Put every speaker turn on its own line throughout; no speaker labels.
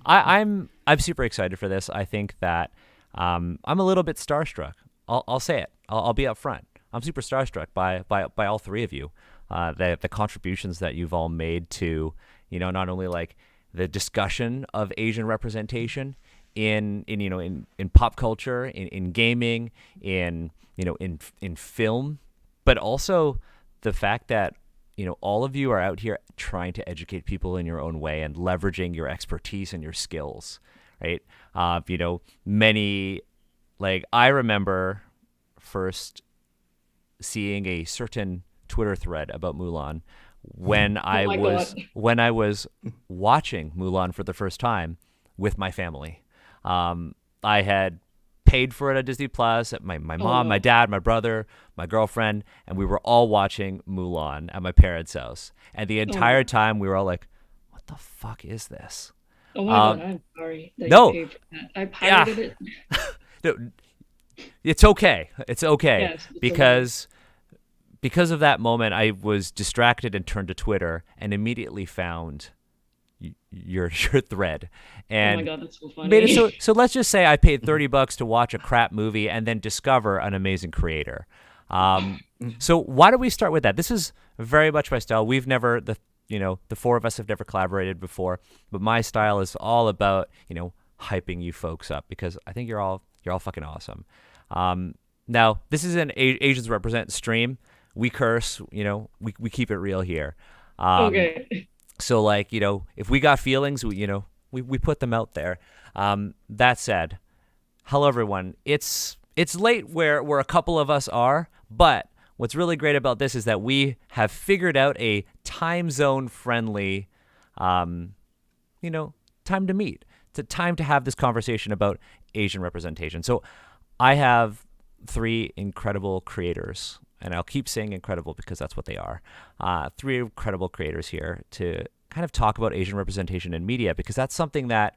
I'm super excited for this. I think that I'm a little bit starstruck. I'll say it. I'll be upfront. I'm super starstruck by all three of you. The contributions that you've all made to, not only like the discussion of Asian representation in pop culture, in gaming, in film, but also the fact that all of you are out here trying to educate people in your own way and leveraging your expertise and your skills, right? Many, like, I remember first seeing a certain Twitter thread about Mulan when
Oh
I
my
was
God.
when I was watching Mulan for the first time with my family. I had paid for it at Disney Plus. My
Oh
mom, my
no.
dad, my brother, my girlfriend, and we were all watching Mulan at my parents' house. And the
Oh my
entire
God.
time we were all like, "What the fuck is this?"
Oh my God.
Um,
I'm sorry that you
no,
paid for that. I
yeah,
pirated it.
no, it's okay. It's okay
Yes, it's okay.
because of that moment, I was distracted and turned to Twitter and immediately found your thread
Oh my
and
God, that's so
made it so.
funny.
So let's just say I paid $30 to watch a crap movie and then discover an amazing creator. So why don't we start with that? This is very much my style. We've never the four of us have never collaborated before, but my style is all about hyping you folks up because I think you're all fucking awesome. Now this is an Asians Represent stream. We curse, we keep it real here. Um,
Okay.
so like, if we got feelings, we put them out there. That said, hello everyone. It's late where a couple of us are, but what's really great about this is that we have figured out a time zone friendly you know, time to meet. It's a time to have this conversation about Asian representation. So I have three incredible creators, and I'll keep saying incredible because that's what they are. Three incredible creators here to kind of talk about Asian representation in media because that's something that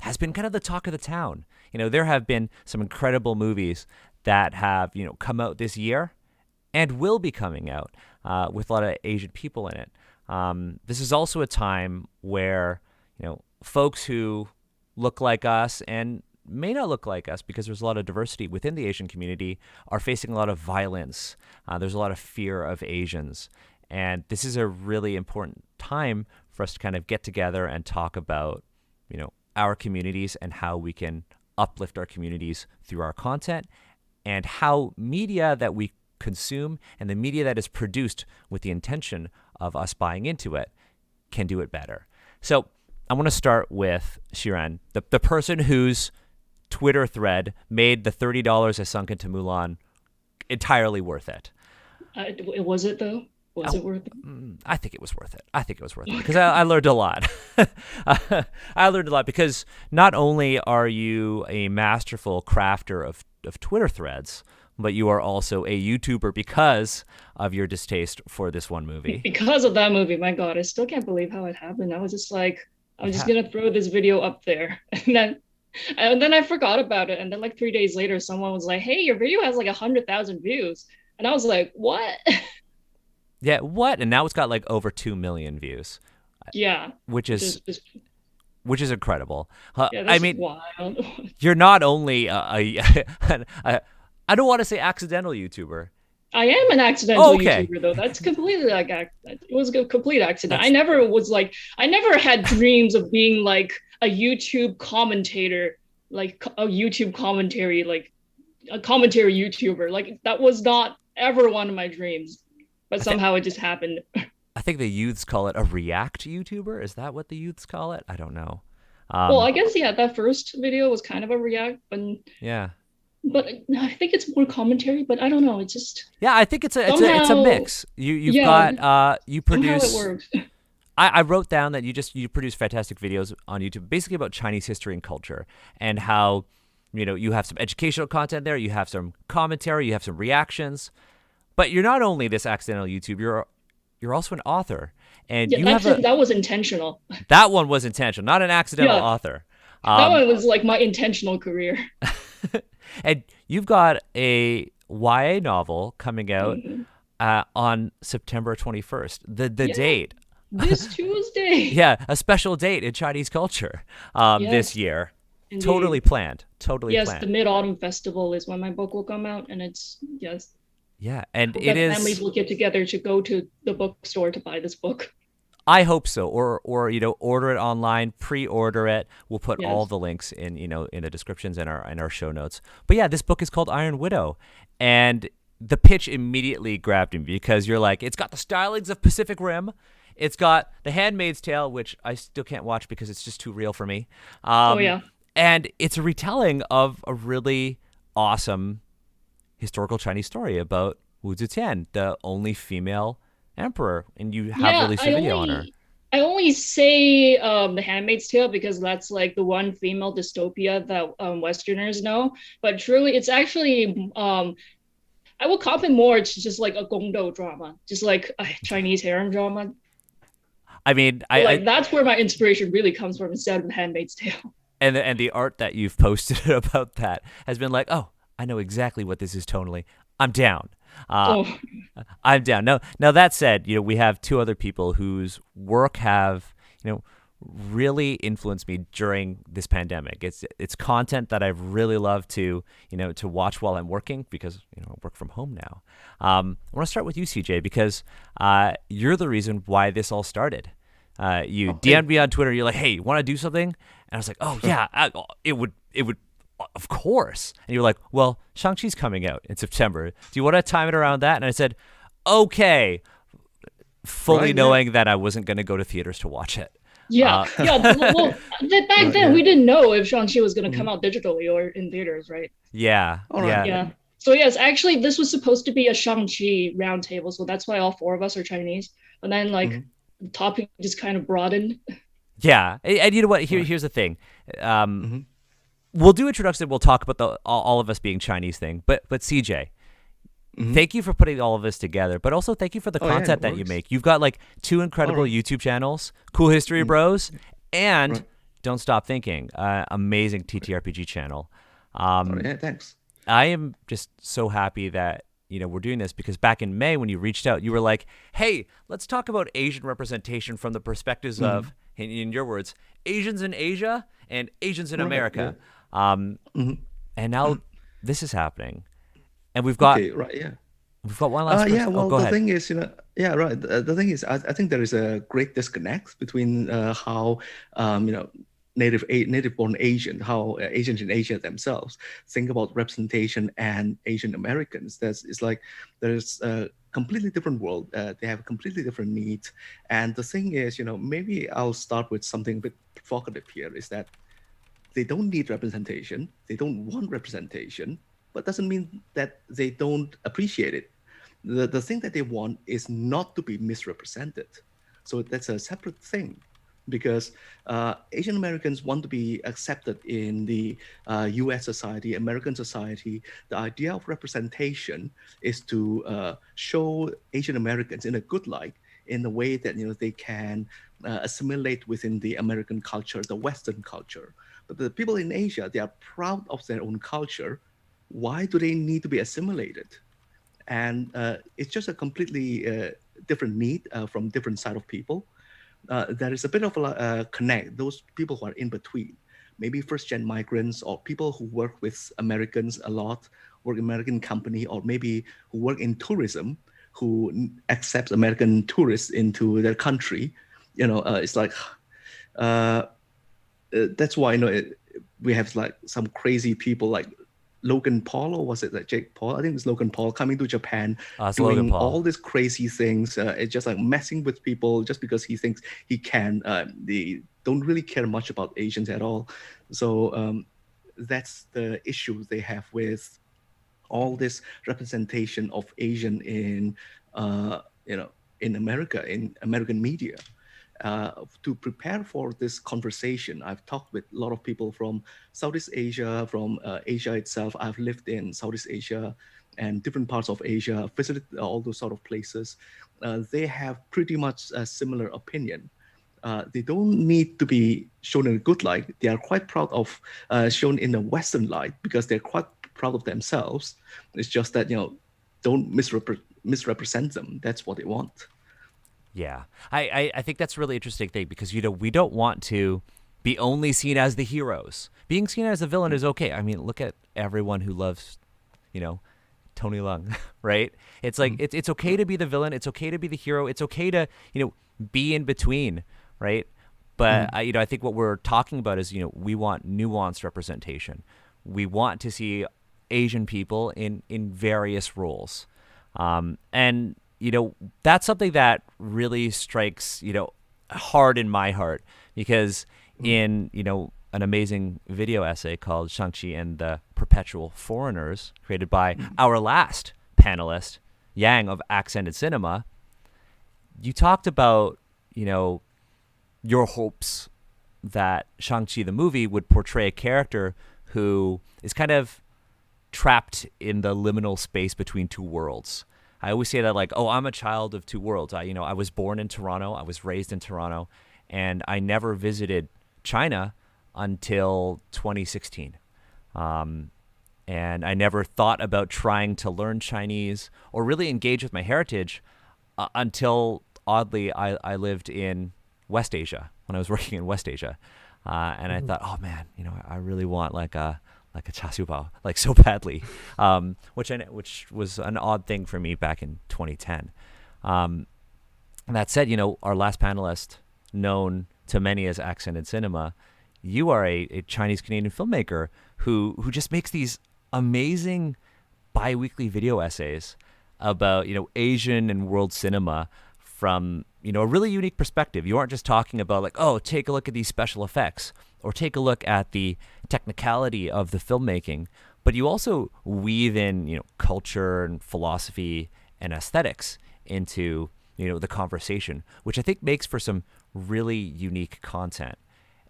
has been kind of the talk of the town. There have been some incredible movies that have, come out this year and will be coming out with a lot of Asian people in it. This is also a time where, folks who look like us and may not look like us because there's a lot of diversity within the Asian community are facing a lot of violence. There's a lot of fear of Asians. And this is a really important time for us to kind of get together and talk about, our communities and how we can uplift our communities through our content and how media that we consume and the media that is produced with the intention of us buying into it can do it better. So I want to start with Shiran, the person whose Twitter thread made the $30 I sunk into Mulan entirely worth it.
Was it though? Was
I,
it worth
I think it was worth it. I think it was worth it because
it?
I learned a lot. I learned a lot because not only are you a masterful crafter of Twitter threads, but you are also a YouTuber because of your distaste for this one movie.
Because of that movie, my God, I still can't believe how it happened. I was just like, I'm just
Yeah.
gonna throw this video up there, and then I forgot about it. And then like 3 days later, someone was like, "Hey, your video has like 100,000 views," and I was like, "What?"
Yeah, what? And now it's got like over 2 million views,
Yeah,
which
which
is
is just
which is incredible.
yeah,
I
that's
mean,
wild.
you're not only a I don't want to say accidental YouTuber.
I am an
Oh,
accidental
okay.
YouTuber though. That's completely like it was a complete accident. I
That's
never was like I never had dreams of being like a YouTube commentator, like a YouTube commentary, like a commentary YouTuber. Like that was not ever one of my dreams, but
I think
somehow it just happened.
I think the youths call it a react YouTuber. Is that what the youths call it? I don't know.
Well,
Um,
I guess yeah, that first video was kind of a react,
yeah,
but I think it's more commentary. But I don't know. It's just
yeah. I think it's a
somehow,
mix. You've
yeah,
got you
somehow it
produce.
works.
I wrote down that you produce fantastic videos on YouTube, basically about Chinese history and culture, and how you have some educational content there, you have some commentary, you have some reactions, but you're not only this accidental YouTube, you're also an author, and
Yeah,
you have a
that was intentional.
that one was intentional, not an accidental
Yeah,
author.
that
Um,
one was like my intentional career.
and you've got a YA novel coming out
Mhm.
on September 21st. The
Yeah,
date.
this Tuesday.
Yeah, a special date in Chinese culture this
Yes,
year. Totally
indeed.
planned. Totally
Yes, the
planned.
Mid Autumn Festival is when my book will come out, and it's yes.
Yeah, and
Hope
it
that families
is.
will get together to go to the bookstore to buy this book.
I hope so. Or order it online, pre-order it. We'll put all
Yes.
the links in in the descriptions and our show notes. But yeah, this book is called Iron Widow, and the pitch immediately grabbed me because you're like, it's got the stylings of Pacific Rim, it's got The Handmaid's Tale, which I still can't watch because it's just too real for me,
Oh yeah.
and it's a retelling of a really awesome historical Chinese story about Wu Zetian, the only female emperor, and you have
Yeah,
released a video on her.
I only say The Handmaid's Tale because that's like the one female dystopia that Westerners know. But truly, it's actually I will cop it more. It's just like a gongdo drama, just like a Chinese harem drama.
I mean,
So like that's where my inspiration really comes from instead of The Handmaid's Tale.
and the art that you've posted about that has been like, oh, I know exactly what this is tonally. I'm down. Uh,
Oh
I'm down. Now that said, we have two other people whose work have, really influenced me during this pandemic. It's content that I've really loved to watch while I'm working because I work from home now. I want to start with you, CJ, because you're the reason why this all started. You
Oh, hey.
DM'd me on Twitter. You're like, "Hey, you want to do something?" And I was like, "Oh yeah, it would, of course." And you're like, "Well, Shang-Chi's coming out in September. Do you want to time it around that?" And I said, "Okay," fully
Right, yeah.
knowing that I wasn't going to go to theaters to watch it.
yeah,
Uh,
yeah. Well, back
Right,
then
yeah.
we didn't know if Shang-Chi was going to come
Mhm.
out digitally or in theaters, right?
yeah,
All right.
yeah,
Yeah. So yes, actually, this was supposed to be a Shang-Chi roundtable, so that's why all four of us are Chinese. And then like
Mhm.
the topic just kind of broadened.
yeah. And you know what?
Right.
Here's the thing. Um,
Mhm.
we'll do introduction. We'll talk about the all of us being Chinese thing. But CJ,
Mhm.
thank you for putting all of this together, but also thank you for the
Oh yeah, no
content that you
worries.
make. You've got like two
All
incredible
right.
YouTube channels, Cool History
Mhm.
Bros, and
Right.
Don't Stop Thinking, amazing TTRPG channel.
All right.
Um,
Yeah, thanks.
I am just so happy that we're doing this because back in May when you reached out, you were like, "Hey, let's talk about Asian representation from the perspectives
Mhm.
of, in your words, Asians in Asia and Asians in
Right. Yeah.
America." Um,
Mhm.
and now this is happening, and
Okay. Right. Yeah.
we've got one last
Yeah,
person. Oh,
well,
go
the
ahead.
thing is, yeah, right. The thing is, I think there is a great disconnect between how, native-born Asian, how Asians in Asia themselves think about representation and Asian Americans. It's like there's a completely different world. They have completely different needs. And the thing is, maybe I'll start with something a bit provocative here, is that they don't need representation. They don't want representation, but doesn't mean that they don't appreciate it. The thing that they want is not to be misrepresented. So that's a separate thing because Asian Americans want to be accepted in the US society, American society. The idea of representation is to show Asian Americans in a good light, in a way that they can assimilate within the American culture, the Western culture. But the people in Asia, they are proud of their own culture. Why do they need to be assimilated? And it's just a completely different need from different side of people. There is a bit of a connect. Those people who are in between, maybe first-gen migrants or people who work with Americans a lot, work in American company, or maybe who work in tourism, who accepts American tourists into their country. It's like uh, that's why we have like some crazy people like Logan Paul, or was it like Jake Paul? I think it's Logan Paul coming to Japan,
It's Logan
doing
Paul.
all these crazy things. It's just like messing with people just because he thinks he can. They don't really care much about Asians at all. So that's the issue they have with all this representation of Asian in in America, in American media. To prepare for this conversation, I've talked with a lot of people from Southeast Asia, from Asia itself. I've lived in Southeast Asia and different parts of Asia, visited all those sort of places. They have pretty much a similar opinion. They don't need to be shown in a good light. They are quite proud of shown in a Western light because they're quite proud of themselves. It's just that, don't misrepresent them. That's what they want.
Yeah, I think that's a really interesting thing because we don't want to be only seen as the heroes. Being seen as a villain is okay. I mean, look at everyone who loves, you know, Tony Leung, right? It's like
Mhm.
it's okay to be the villain. It's okay to be the hero. It's okay to be in between, right? But
Mhm.
I think what we're talking about is we want nuanced representation. We want to see Asian people in various roles, and that's something that really strikes hard in my heart because
Mhm.
in an amazing video essay called Shang-Chi and the Perpetual Foreigners, created by
Mhm.
our last panelist, Yang of Accented Cinema, you talked about, your hopes that Shang-Chi the movie would portray a character who is kind of trapped in the liminal space between two worlds. I always say that like, oh, I'm a child of two worlds. I was born in Toronto, I was raised in Toronto, and I never visited China until 2016. Um, and I never thought about trying to learn Chinese or really engage with my heritage until oddly I lived in West Asia when I was working in West Asia, and I
Mhm.
thought, oh man, I really want like a char siu bao like so badly, which was an odd thing for me back in 2010. Um, that said, our last panelist, known to many as Accented Cinema, you are a Chinese Canadian filmmaker who just makes these amazing bi-weekly video essays about Asian and world cinema from a really unique perspective. You aren't just talking about like, oh, take a look at these special effects or take a look at the technicality of the filmmaking, but you also weave in culture and philosophy and aesthetics into the conversation, which I think makes for some really unique content.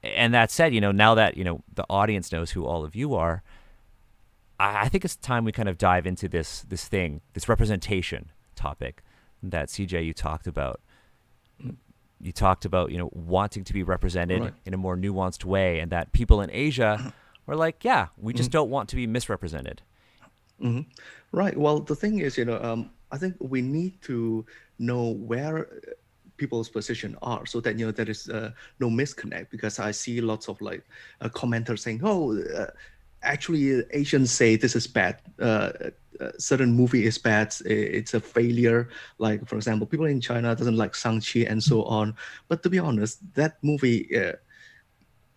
And that said, now that the audience knows who all of you are, I think it's time we kind of dive into this representation topic that CJ you talked about.
Mhm.
You talked about wanting to be represented
Right.
in a more nuanced way, and that people in Asia were like, yeah, we just
Mhm.
don't want to be misrepresented.
Mhm. Right. Well, the thing is, I think we need to know where people's position are so that there is no misconnect. Because I see lots of like commenters saying, "Oh, actually, Asians say this is bad. Certain movie is bad. It's a failure." Like for example, people in China doesn't like Shang-Chi and so on. But to be honest, that movie.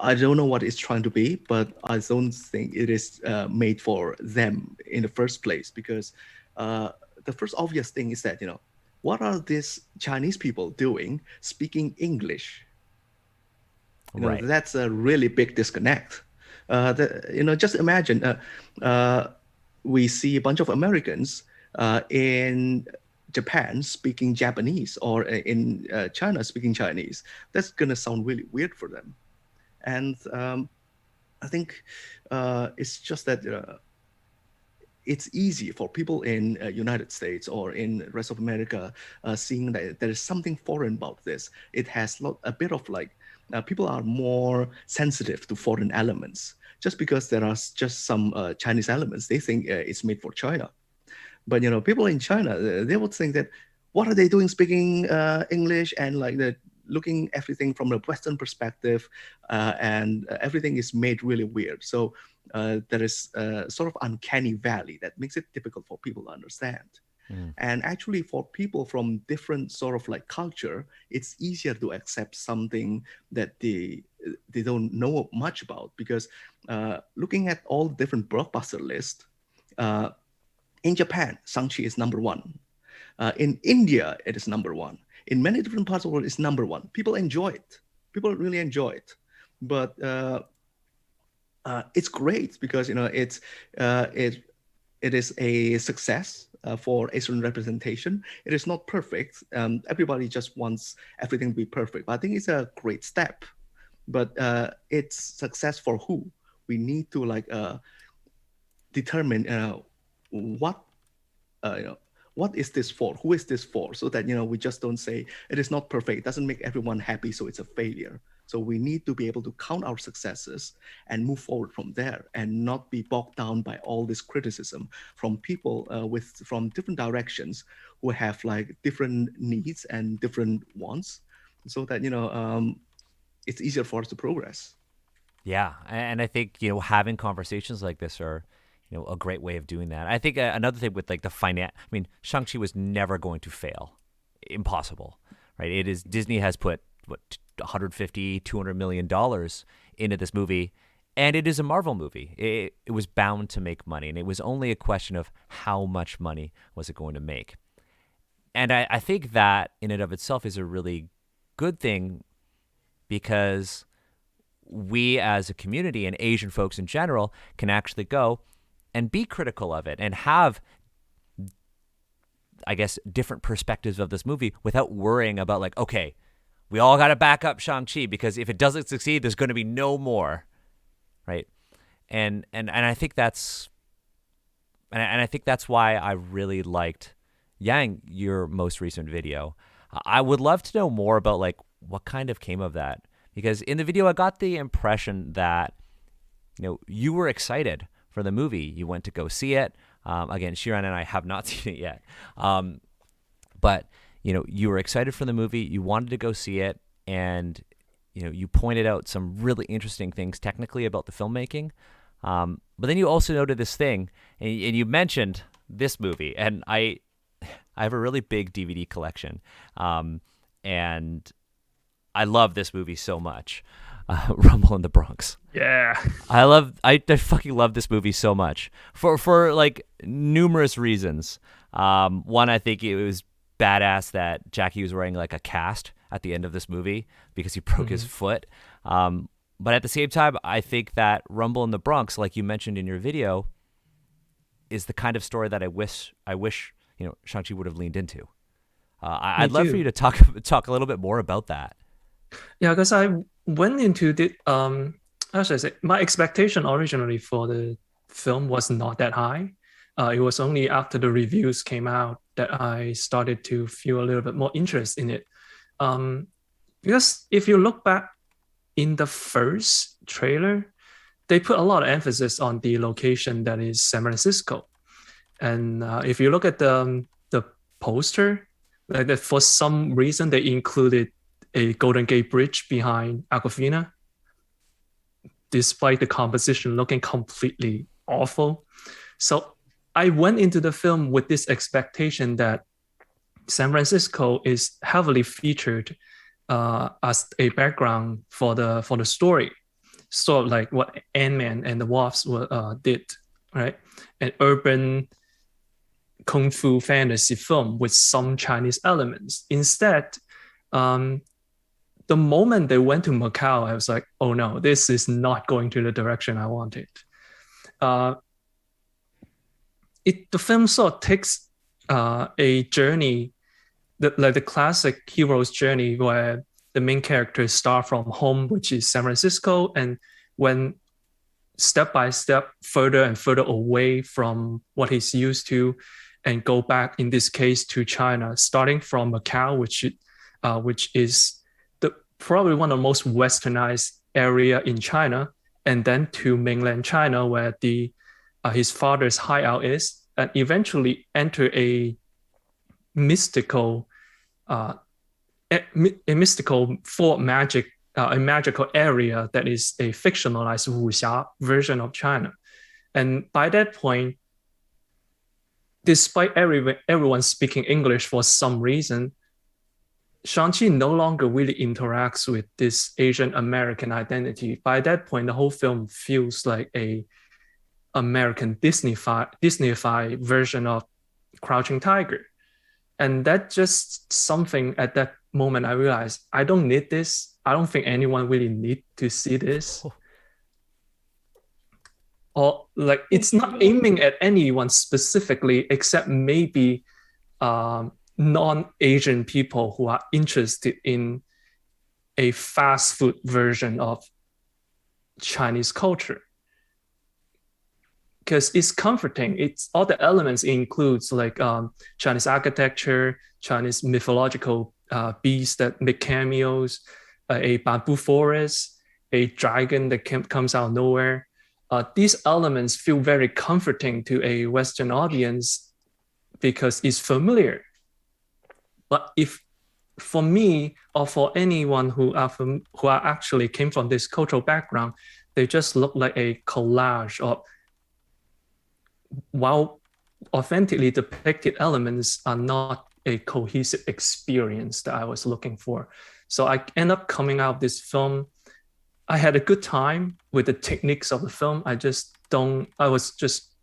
I don't know what it's trying to be, but I don't think it is made for them in the first place. Because uh, the first obvious thing is that what are these Chinese people doing speaking English?
Right.
That's a really big disconnect. Just imagine we see a bunch of Americans in Japan speaking Japanese or in China speaking Chinese. That's gonna sound really weird for them. And I think it's just that it's easy for people in United States or in rest of America seeing that there is something foreign about this. It has a bit of like people are more sensitive to foreign elements. Just because there are just some Chinese elements, they think it's made for China. But people in China, they would think that what are they doing speaking English and like the looking everything from a Western perspective, and everything is made really weird. So there is a sort of uncanny valley that makes it difficult for people to understand.
Mm.
And actually, for people from different sort of like culture, it's easier to accept something that they don't know much about. Because looking at all the different blockbuster lists. In Japan, Shang-Chi is number one. In India, it is number one. In many different parts of the world, it's number one. People enjoy it. People really enjoy it. But it's great because it is a success for Asian representation. It is not perfect. Everybody just wants everything to be perfect. But I think it's a great step. But it's success for who? We need to like determine what uh, you know, what is this for? Who is this for? So that we just don't say it is not perfect. It doesn't make everyone happy, so it's a failure. So we need to be able to count our successes and move forward from there, and not be bogged down by all this criticism from people from different directions who have like different needs and different wants, so that it's easier for us to progress.
Yeah, and I think having conversations like this are a great way of doing that. I think another thing with like the finance. I mean, Shang-Chi was never going to fail. Impossible, right? It is Disney has put what 150, 200 million dollars into this movie, and it is a Marvel movie. It was bound to make money, and it was only a question of how much money was it going to make. And I think that in and of itself is a really good thing, because we as a community and Asian folks in general can actually go and be critical of it and have, I guess, different perspectives of this movie without worrying about like, okay, we all got to back up Shang-Chi because if it doesn't succeed, there's going to be no more, right? And I think that's why I really liked Yang, your most recent video. I would love to know more about like what kind of came of that, because in the video I got the impression that you were excited for the movie. You went to go see it. Again, Shiran and I have not seen it yet, but you were excited for the movie. You wanted to go see it, and you pointed out some really interesting things technically about the filmmaking. But then you also noted this thing, and you mentioned this movie, and I have a really big DVD collection, and I love this movie so much. Rumble in the Bronx.
Yeah.
I fucking love this movie so much for like numerous reasons. One, I think it was badass that Jackie was wearing like a cast at the end of this movie because he broke his foot. But at the same time, I think that Rumble in the Bronx, like you mentioned in your video, is the kind of story that I wish Shang-Chi would have leaned into. I'd love for you to talk a little bit more about that.
Yeah, because I went into the how should I say, my expectation originally for the film was not that high. It was only after the reviews came out that I started to feel a little bit more interest in it. Because if you look back in the first trailer, they put a lot of emphasis on the location that is San Francisco. And if you look at the poster, like that, for some reason they included a Golden Gate Bridge behind Aquafina, despite the composition looking completely awful. So I went into the film with this expectation that San Francisco is heavily featured as a background for the story, sort of like what Ant-Man and the Wasp did, right? An urban kung fu fantasy film with some Chinese elements. Instead, the moment they went to Macau, I was like, oh no, this is not going to the direction I wanted. The film sort of takes a journey, like the classic hero's journey, where the main characters start from home, which is San Francisco, and when step by step further and further away from what he's used to, and go back, in this case, to China, starting from Macau, which is probably one of the most westernized area in China, and then to mainland China, where his father's hideout is, and eventually enter a mystical for magic, a magical area that is a fictionalized wuxia version of China. And by that point, despite everyone speaking English for some reason, Shang-Chi no longer really interacts with this Asian American identity. By that point, the whole film feels like a American Disney-fied version of Crouching Tiger. And that's just something at that moment I realized, I don't need this. I don't think anyone really need to see this. Or like, it's not aiming at anyone specifically, except maybe non-Asian people who are interested in a fast food version of Chinese culture. Because it's comforting. It's all the elements it includes, like Chinese architecture, Chinese mythological beasts that make cameos, a bamboo forest, a dragon that comes out of nowhere. These elements feel very comforting to a Western audience because it's familiar. But if for me or for anyone who are actually came from this cultural background, they just look like a collage of, while authentically depicted elements are not a cohesive experience that I was looking for. So I end up coming out of this film. I had a good time with the techniques of the film. I was just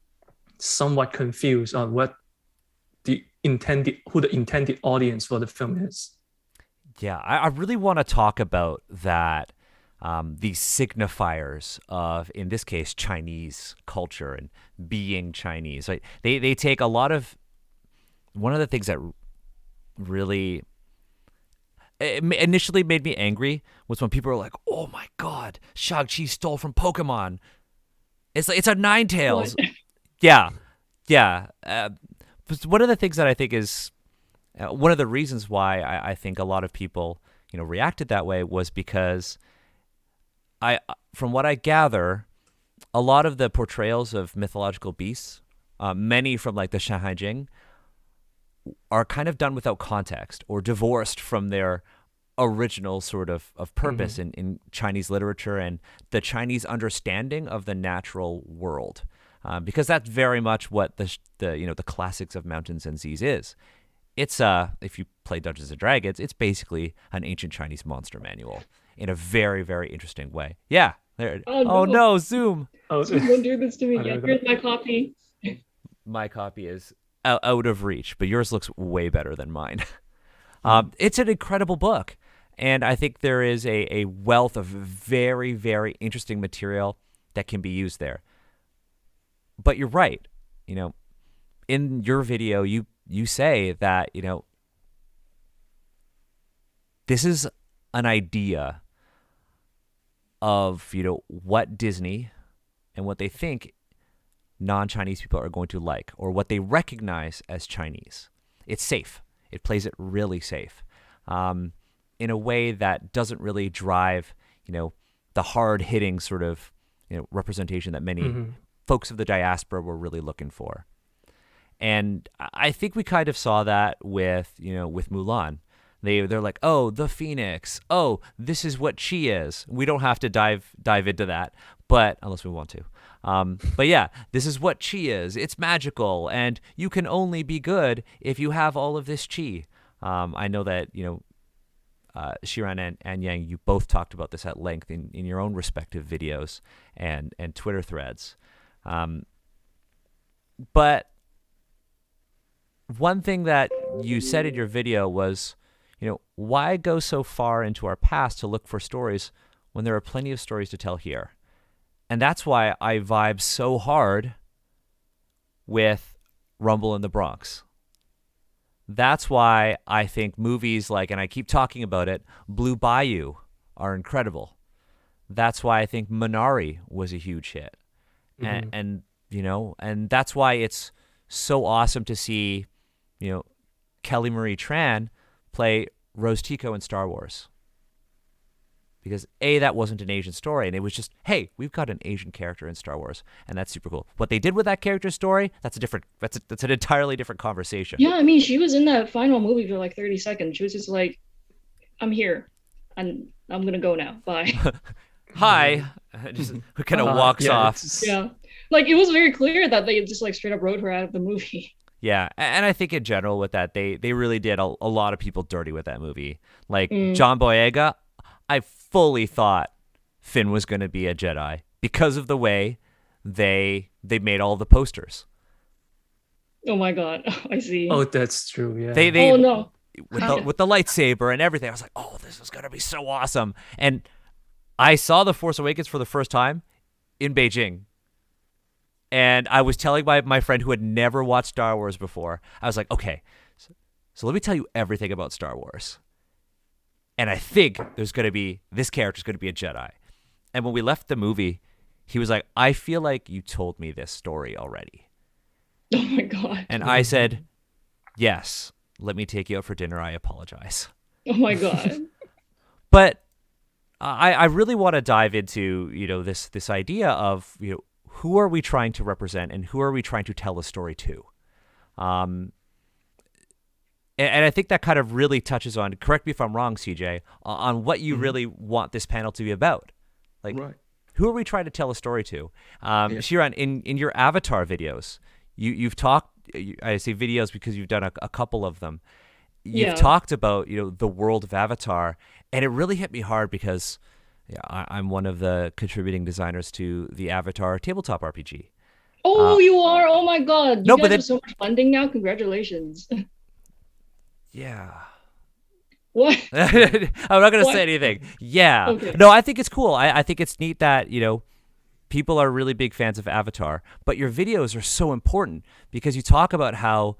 somewhat confused on who the intended audience for the film is.
Yeah, I really want to talk about that, these signifiers of, in this case, Chinese culture and being Chinese. Right? They take a lot of, one of the things that really initially made me angry was when people were like, "Oh my God, Shang-Chi stole from Pokemon. It's a Ninetales." Yeah. One of the things that I think is one of the reasons why I think a lot of people, reacted that way was because from what I gather, a lot of the portrayals of mythological beasts, many from like the Shanghai are kind of done without context or divorced from their original sort of purpose in Chinese literature and the Chinese understanding of the natural world. Because that's very much what the classics of Mountains and Seas is. It's if you play Dungeons and Dragons, it's basically an ancient Chinese monster manual in a very, very interesting way. Yeah. There. Oh no, Zoom.
Don't do this to me. Yeah, here's my copy.
My copy is out of reach, but yours looks way better than mine. It's an incredible book, and I think there is a wealth of very, very interesting material that can be used there. But you're right. In your video, you say that, this is an idea of, what Disney and what they think non-Chinese people are going to like, or what they recognize as Chinese. It's safe. It plays it really safe, in a way that doesn't really drive, the hard-hitting sort of, representation that many folks of the diaspora were really looking for. And I think we kind of saw that with Mulan. They're like, oh, the Phoenix. Oh, this is what Chi is. We don't have to dive into that, but unless we want to. But yeah, this is what Chi is. It's magical, and you can only be good if you have all of this Chi. I know that Shiran and Yang, you both talked about this at length in your own respective videos and Twitter threads. But one thing that you said in your video was, why go so far into our past to look for stories when there are plenty of stories to tell here? And that's why I vibe so hard with Rumble in the Bronx. That's why I think movies like, and I keep talking about it, Blue Bayou are incredible. That's why I think Minari was a huge hit. And that's why it's so awesome to see, Kelly Marie Tran play Rose Tico in Star Wars. Because that wasn't an Asian story, and it was just, hey, we've got an Asian character in Star Wars, and that's super cool. What they did with that character's story, that's an entirely different conversation.
Yeah, I mean, she was in that final movie for like 30 seconds. She was just like, I'm here, and I'm gonna go now. Bye.
Hi. Just kind of walks off.
Yeah. Like, it was very clear that they just like straight up wrote her out of the movie.
Yeah, and I think in general with that, they really did a lot of people dirty with that movie. Like John Boyega, I fully thought Finn was going to be a Jedi because of the way they made all the posters.
Oh my God, I see.
Oh, that's true. Yeah.
Oh no.
With the lightsaber and everything, I was like, oh, this is going to be so awesome. And I saw The Force Awakens for the first time in Beijing. And I was telling my friend who had never watched Star Wars before, I was like, okay, so let me tell you everything about Star Wars. And I think this character's going to be a Jedi. And when we left the movie, he was like, I feel like you told me this story already.
Oh my God.
And I said, yes, let me take you out for dinner. I apologize.
Oh my God.
But I really want to dive into, this idea of, who are we trying to represent and who are we trying to tell a story to? And I think that kind of really touches on, correct me if I'm wrong, CJ, on what you really want this panel to be about. Like,
Right.
who are we trying to tell a story to?
Yeah.
Shiran, in your Avatar videos, you've talked, I say videos because you've done a couple of them. You've talked about, the world of Avatar, and it really hit me hard because I'm one of the contributing designers to the Avatar tabletop RPG.
Oh, you are? Oh my God. You
No, but
guys have so much funding now. Congratulations.
Yeah.
What?
I'm not going to
What?
say anything. Yeah.
Okay.
No, I think it's cool. I think it's neat that, people are really big fans of Avatar, but your videos are so important because you talk about how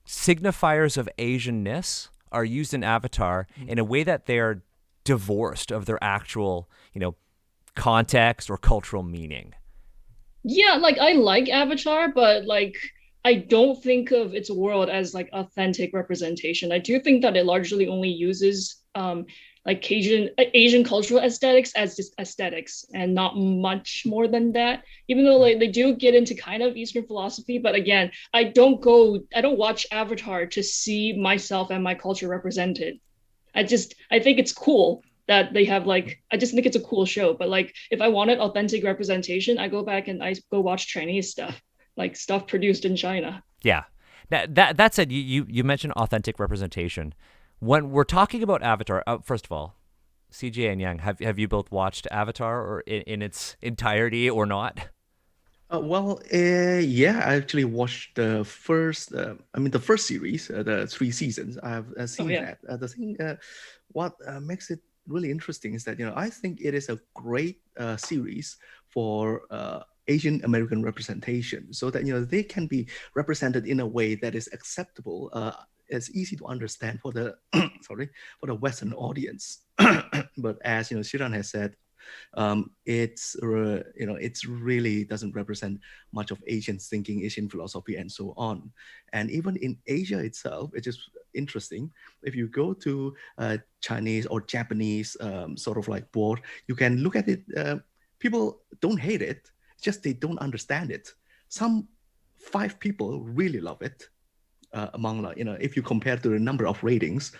signifiers of Asianness are used in Avatar in a way that they're divorced of their actual, context or cultural meaning.
Yeah, like I like Avatar, but like I don't think of its world as like authentic representation. I do think that it largely only uses like Asian cultural aesthetics as just aesthetics and not much more than that. Even though like they do get into kind of Eastern philosophy, but again, I don't watch Avatar to see myself and my culture represented. I think it's cool that they have like, I just think it's a cool show. But like if I wanted authentic representation, I go back and I go watch Chinese stuff, like stuff produced in China.
Yeah. That said, you mentioned authentic representation. When we're talking about Avatar, first of all, CJ and Yang, have you both watched Avatar or in its entirety or not?
Yeah, I actually watched the first, the first series, the 3 seasons. I've seen that. The thing, what makes it really interesting is that, I think it is a great series for Asian American representation, so that they can be represented in a way that is acceptable. It's easy to understand for the for the Western audience. But as Shiran has said, it's really doesn't represent much of Asian thinking, Asian philosophy, and so on. And even in Asia itself, it's just interesting. If you go to Chinese or Japanese sort of like board, you can look at it. People don't hate it, just they don't understand it. Some 5 people really love it. Among if you compare to the number of ratings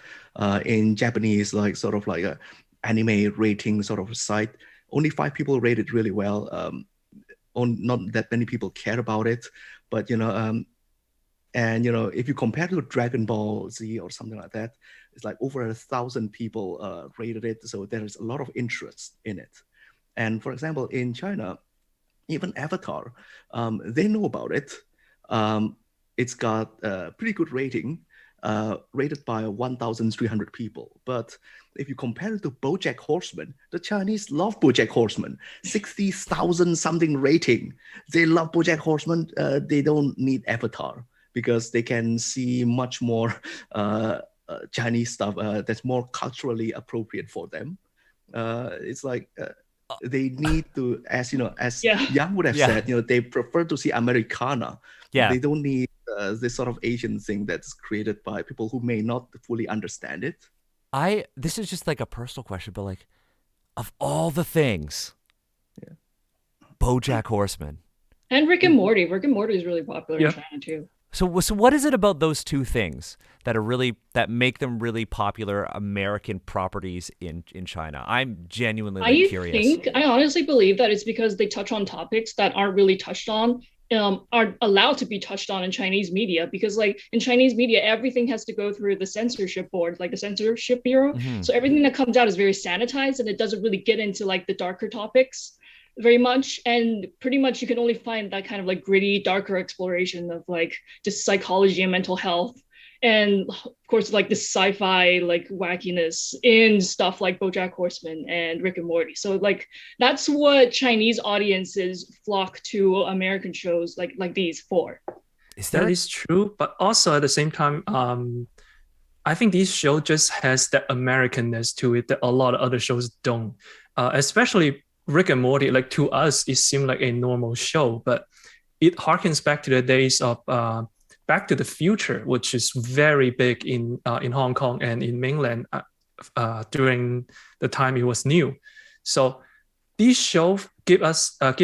in Japanese, like sort of like a anime rating sort of site, only 5 people rate it really well. Not that many people care about it, but if you compare to Dragon Ball Z or something like that, it's like over 1,000 people rated it. So there is a lot of interest in it. And for example, in China, even Avatar, they know about it. It's got a pretty good rating, rated by 1,300 people. But if you compare it to BoJack Horseman, the Chinese love BoJack Horseman, 60,000 something rating. They love BoJack Horseman. They don't need Avatar because they can see much more Chinese stuff that's more culturally appropriate for them. It's like they need to, as Yang would have said, they prefer to see Americana.
Yeah.
They don't need this sort of Asian thing that's created by people who may not fully understand it.
This is just like a personal question, but like, of all the things, BoJack Horseman
and Rick and Morty. Rick and Morty is really popular in China too.
So what is it about those 2 things that make them really popular American properties in China? I'm genuinely curious.
I honestly believe that it's because they touch on topics that aren't really touched on, are allowed to be touched on in Chinese media, because like in Chinese media, everything has to go through the censorship board, like the censorship bureau. Mm-hmm. So everything that comes out is very sanitized and it doesn't really get into like the darker topics very much. And pretty much you can only find that kind of like gritty, darker exploration of like just psychology and mental health. And of course, like this sci-fi like wackiness in stuff like BoJack Horseman and Rick and Morty. So like that's what Chinese audiences flock to American shows like these for.
That is true, but also at the same time, I think this show just has that Americanness to it that a lot of other shows don't. Especially Rick and Morty, like to us, it seemed like a normal show, but it harkens back to the days of Back to the Future, which is very big in Hong Kong and in mainland. during the time it was new. So these shows give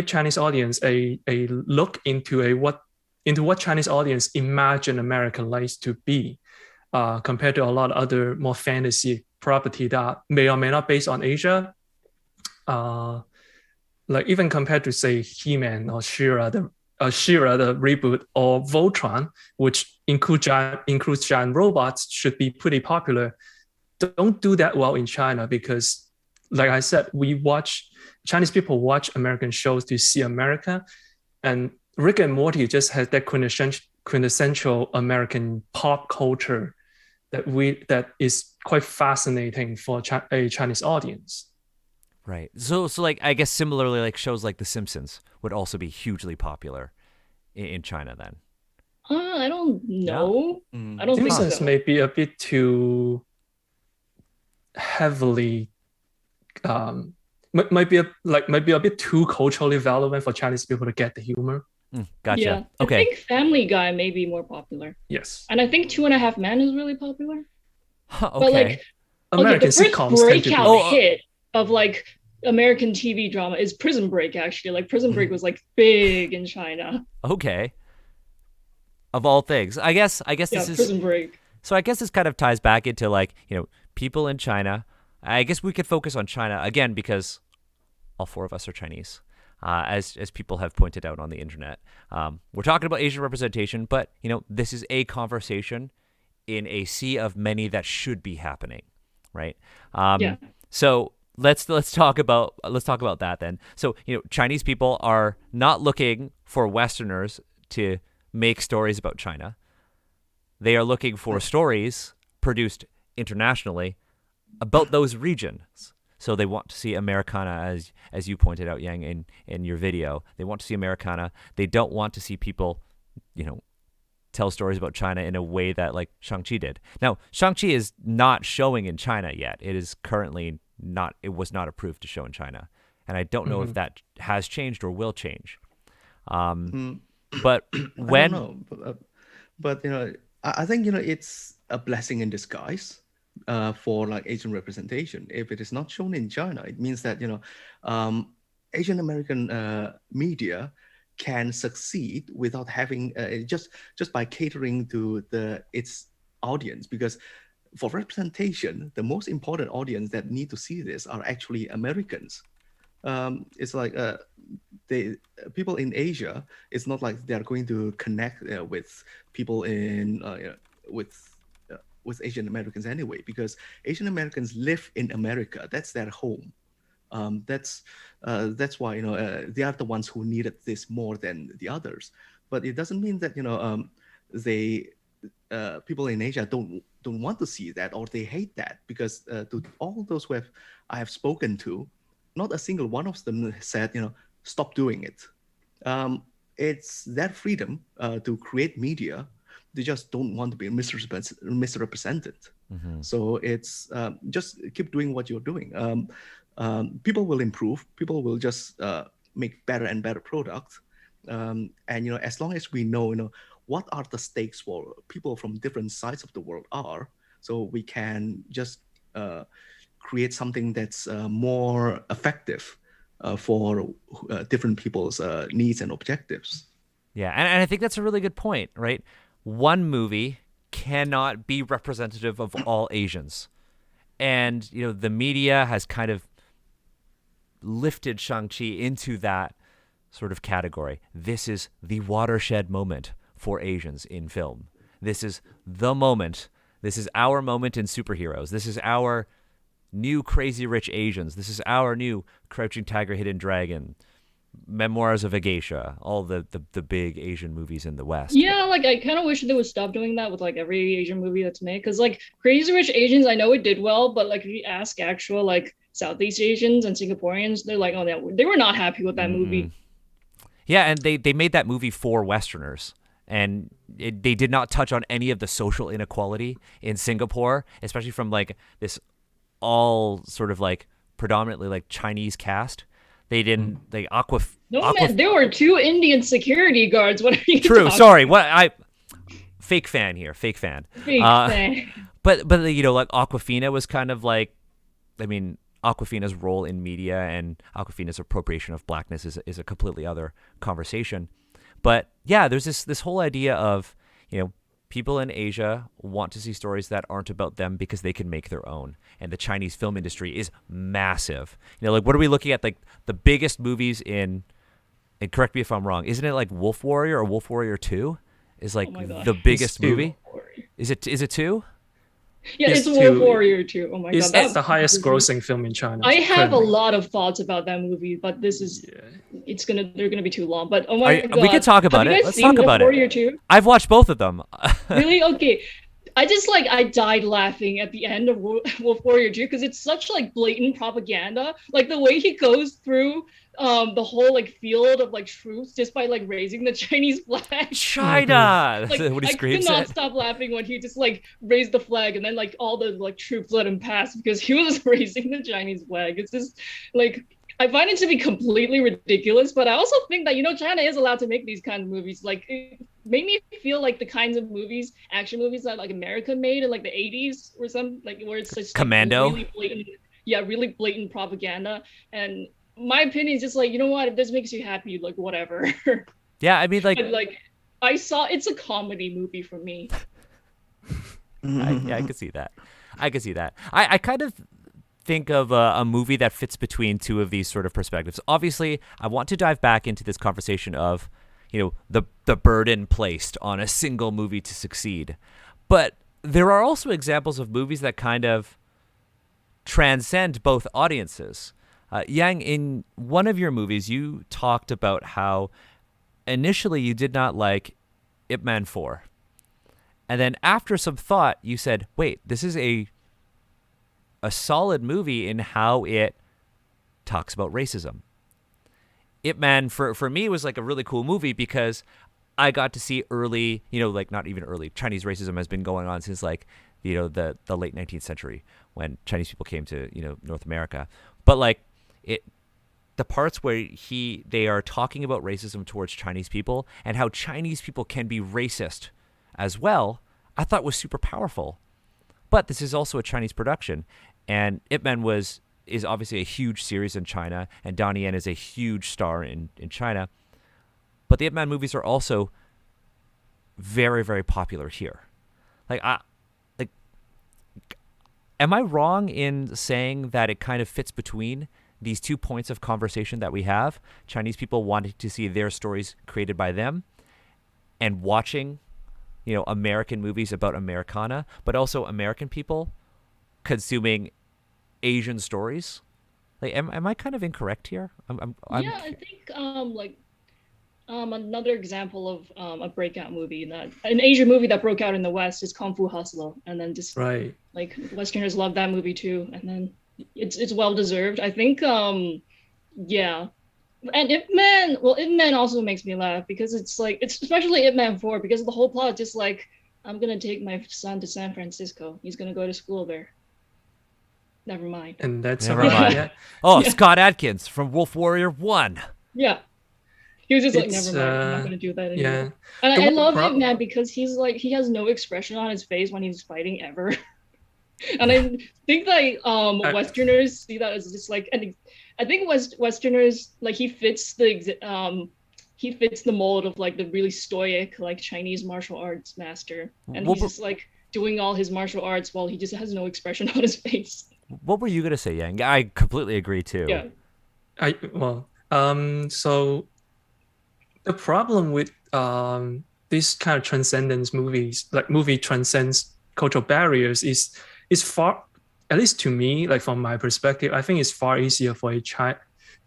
Chinese audience a look into what Chinese audience imagine American life to be, compared to a lot of other more fantasy property that may or may not based on Asia. Like even compared to say He-Man or She-Ra, the reboot, or Voltron, which includes giant robots, should be pretty popular. Don't do that well in China because, like I said, Chinese people watch American shows to see America, and Rick and Morty just has that quintessential American pop culture that is quite fascinating for a Chinese audience.
Right. So like I guess similarly, like shows like The Simpsons would also be hugely popular in China then.
I don't know. I don't think
Simpsons
so.
may be a bit too heavily, might be a bit too culturally relevant for Chinese people to get the humor.
Gotcha.
Yeah.
Okay.
I think Family Guy may be more popular.
Yes.
And I think 2.5 Men is really popular.
Okay.
But like,
American
the first
sitcoms tend to be.
breakout hit of like American TV drama is Prison Break. Actually, like Prison Break was like big in China.
Okay. Of all things, I guess this is
Prison Break.
So I guess this kind of ties back into like, people in China. I guess we could focus on China again because all four of us are Chinese, as people have pointed out on the internet. We're talking about Asian representation, but this is a conversation in a sea of many that should be happening, right? So let's talk about that then. So Chinese people are not looking for Westerners to make stories about China. They are looking for stories produced internationally about those regions. So they want to see Americana, as you pointed out, Yang, in your video. They want to see Americana. They don't want to see people, tell stories about China in a way that like Shang-Chi did. Now, Shang-Chi is not showing in China yet. It is currently not. It was not approved to show in China, and I don't know if that has changed or will change. But when,
I don't know, but I think it's a blessing in disguise for like Asian representation. If it is not shown in China, it means that Asian American media can succeed without having just by catering to its audience. Because for representation, the most important audience that need to see this are actually Americans. It's like people in Asia. It's not like they are going to connect with people in with Asian Americans anyway, because Asian Americans live in America. That's their home. That's why they are the ones who needed this more than the others. But it doesn't mean that people in Asia don't want to see that, or they hate that, because to all those who I have spoken to, not a single one of them said stop doing it. It's their freedom to create media. They just don't want to be misrepresented. So it's just keep doing what you're doing. People will improve. People will just make better and better products. And as long as we know, what are the stakes for people from different sides of the world are, so we can just create something that's more effective for different people's needs and objectives.
Yeah, and I think that's a really good point, right? One movie cannot be representative of all Asians. And, the media has kind of lifted Shang-Chi into that sort of category. This is the watershed moment for Asians in film. This is the moment. This is our moment in superheroes. This is our new Crazy Rich Asians. This is our new Crouching Tiger, Hidden Dragon, Memoirs of a Geisha, all the big Asian movies in the West.
Yeah, like I kind of wish they would stop doing that with like every Asian movie that's made, because like Crazy Rich Asians, I know it did well, but like if you ask actual like Southeast Asians and Singaporeans, they're like, oh, they were not happy with that movie.
Yeah, and they made that movie for Westerners, and they did not touch on any of the social inequality in Singapore, especially from like this all sort of like predominantly like Chinese cast. They didn't.
Man, there were 2 Indian security guards. What are you?
True.
Talking
Sorry. What fake fan here. Fake fan.
Fake fan.
but like Aquafina was kind of like, I mean, Aquafina's role in media and Aquafina's appropriation of blackness is a completely other conversation. But yeah, there's this whole idea of, people in Asia want to see stories that aren't about them because they can make their own. And the Chinese film industry is massive. Like, what are we looking at? Like the biggest movies and correct me if I'm wrong, isn't it like Wolf Warrior or Wolf Warrior 2 is like the biggest movie? Is it 2?
Yeah,
Yes,
it's Wolf Warrior 2. Oh my god.
That's the highest grossing film in China.
I have a lot of thoughts about that movie, but they're gonna be too long. But oh my god.
We can talk about it. Let's talk about
Warrior
it.
2?
I've watched both of them.
Really? Okay. I died laughing at the end of Wolf Warrior 2 because it's such like blatant propaganda. Like the way he goes through the whole like field of like troops just by like raising the Chinese flag.
China.
Like,
What he
I could
screams
not
at.
stop laughing when he just like raised the flag and then like all the like troops let him pass because he was raising the Chinese flag. It's just like I find it to be completely ridiculous, but I also think that China is allowed to make these kinds of movies. Like it made me feel like the kinds of movies, action movies that like America made in like the 80s or something, like where it's just
Commando.
Like, really blatant propaganda. And my opinion is just like, you know what, if this makes you happy, like whatever.
Yeah, I mean like
but, like I saw it's a comedy movie for me.
I could see that. I kind of think of a movie that fits between two of these sort of perspectives. Obviously, I want to dive back into this conversation of, the burden placed on a single movie to succeed. But there are also examples of movies that kind of transcend both audiences. Yang, in one of your movies, you talked about how initially you did not like Ip Man 4. And then after some thought, you said, wait, this is a solid movie in how it talks about racism. Ip Man, for me, was like a really cool movie because I got to see early, like not even early, Chinese racism has been going on since like, the late 19th century when Chinese people came to, North America. But like the parts where they are talking about racism towards Chinese people and how Chinese people can be racist as well, I thought was super powerful. But this is also a Chinese production, and Ip Man is obviously a huge series in China, and Donnie Yen is a huge star in China. But the Ip Man movies are also very, very popular here. Am I wrong in saying that it kind of fits between these 2 points of conversation that we have? Chinese people wanting to see their stories created by them and watching, American movies about Americana, but also American people consuming Asian stories. Like, am I kind of incorrect here?
I think another example of a breakout movie, that an Asian movie that broke out in the West, is Kung Fu Hustler, and then just
right,
like Westerners love that movie too, and then it's well deserved. I think yeah. And Ip Man also makes me laugh because it's especially Ip Man 4 because the whole plot just like, I'm gonna take my son to San Francisco. He's gonna go to school there. Never mind.
And that's
Never mind.
Yeah.
Oh, yeah. Scott Adkins from Wolf Warrior 1.
Yeah. He was just like, never mind, I'm not gonna do that anymore.
Yeah.
And I love Ip Man because he's like, he has no expression on his face when he's fighting ever. And I think that Westerners see that as just like, and I think Westerners, like, he fits the mold of like the really stoic like Chinese martial arts master, and he's just like doing all his martial arts while he just has no expression on his face.
What were you gonna say, Yang? I completely agree too.
Yeah.
So the problem with these kind of transcendence movies, like movie transcends cultural barriers, is far, at least to me, like from my perspective, I think it's far easier for an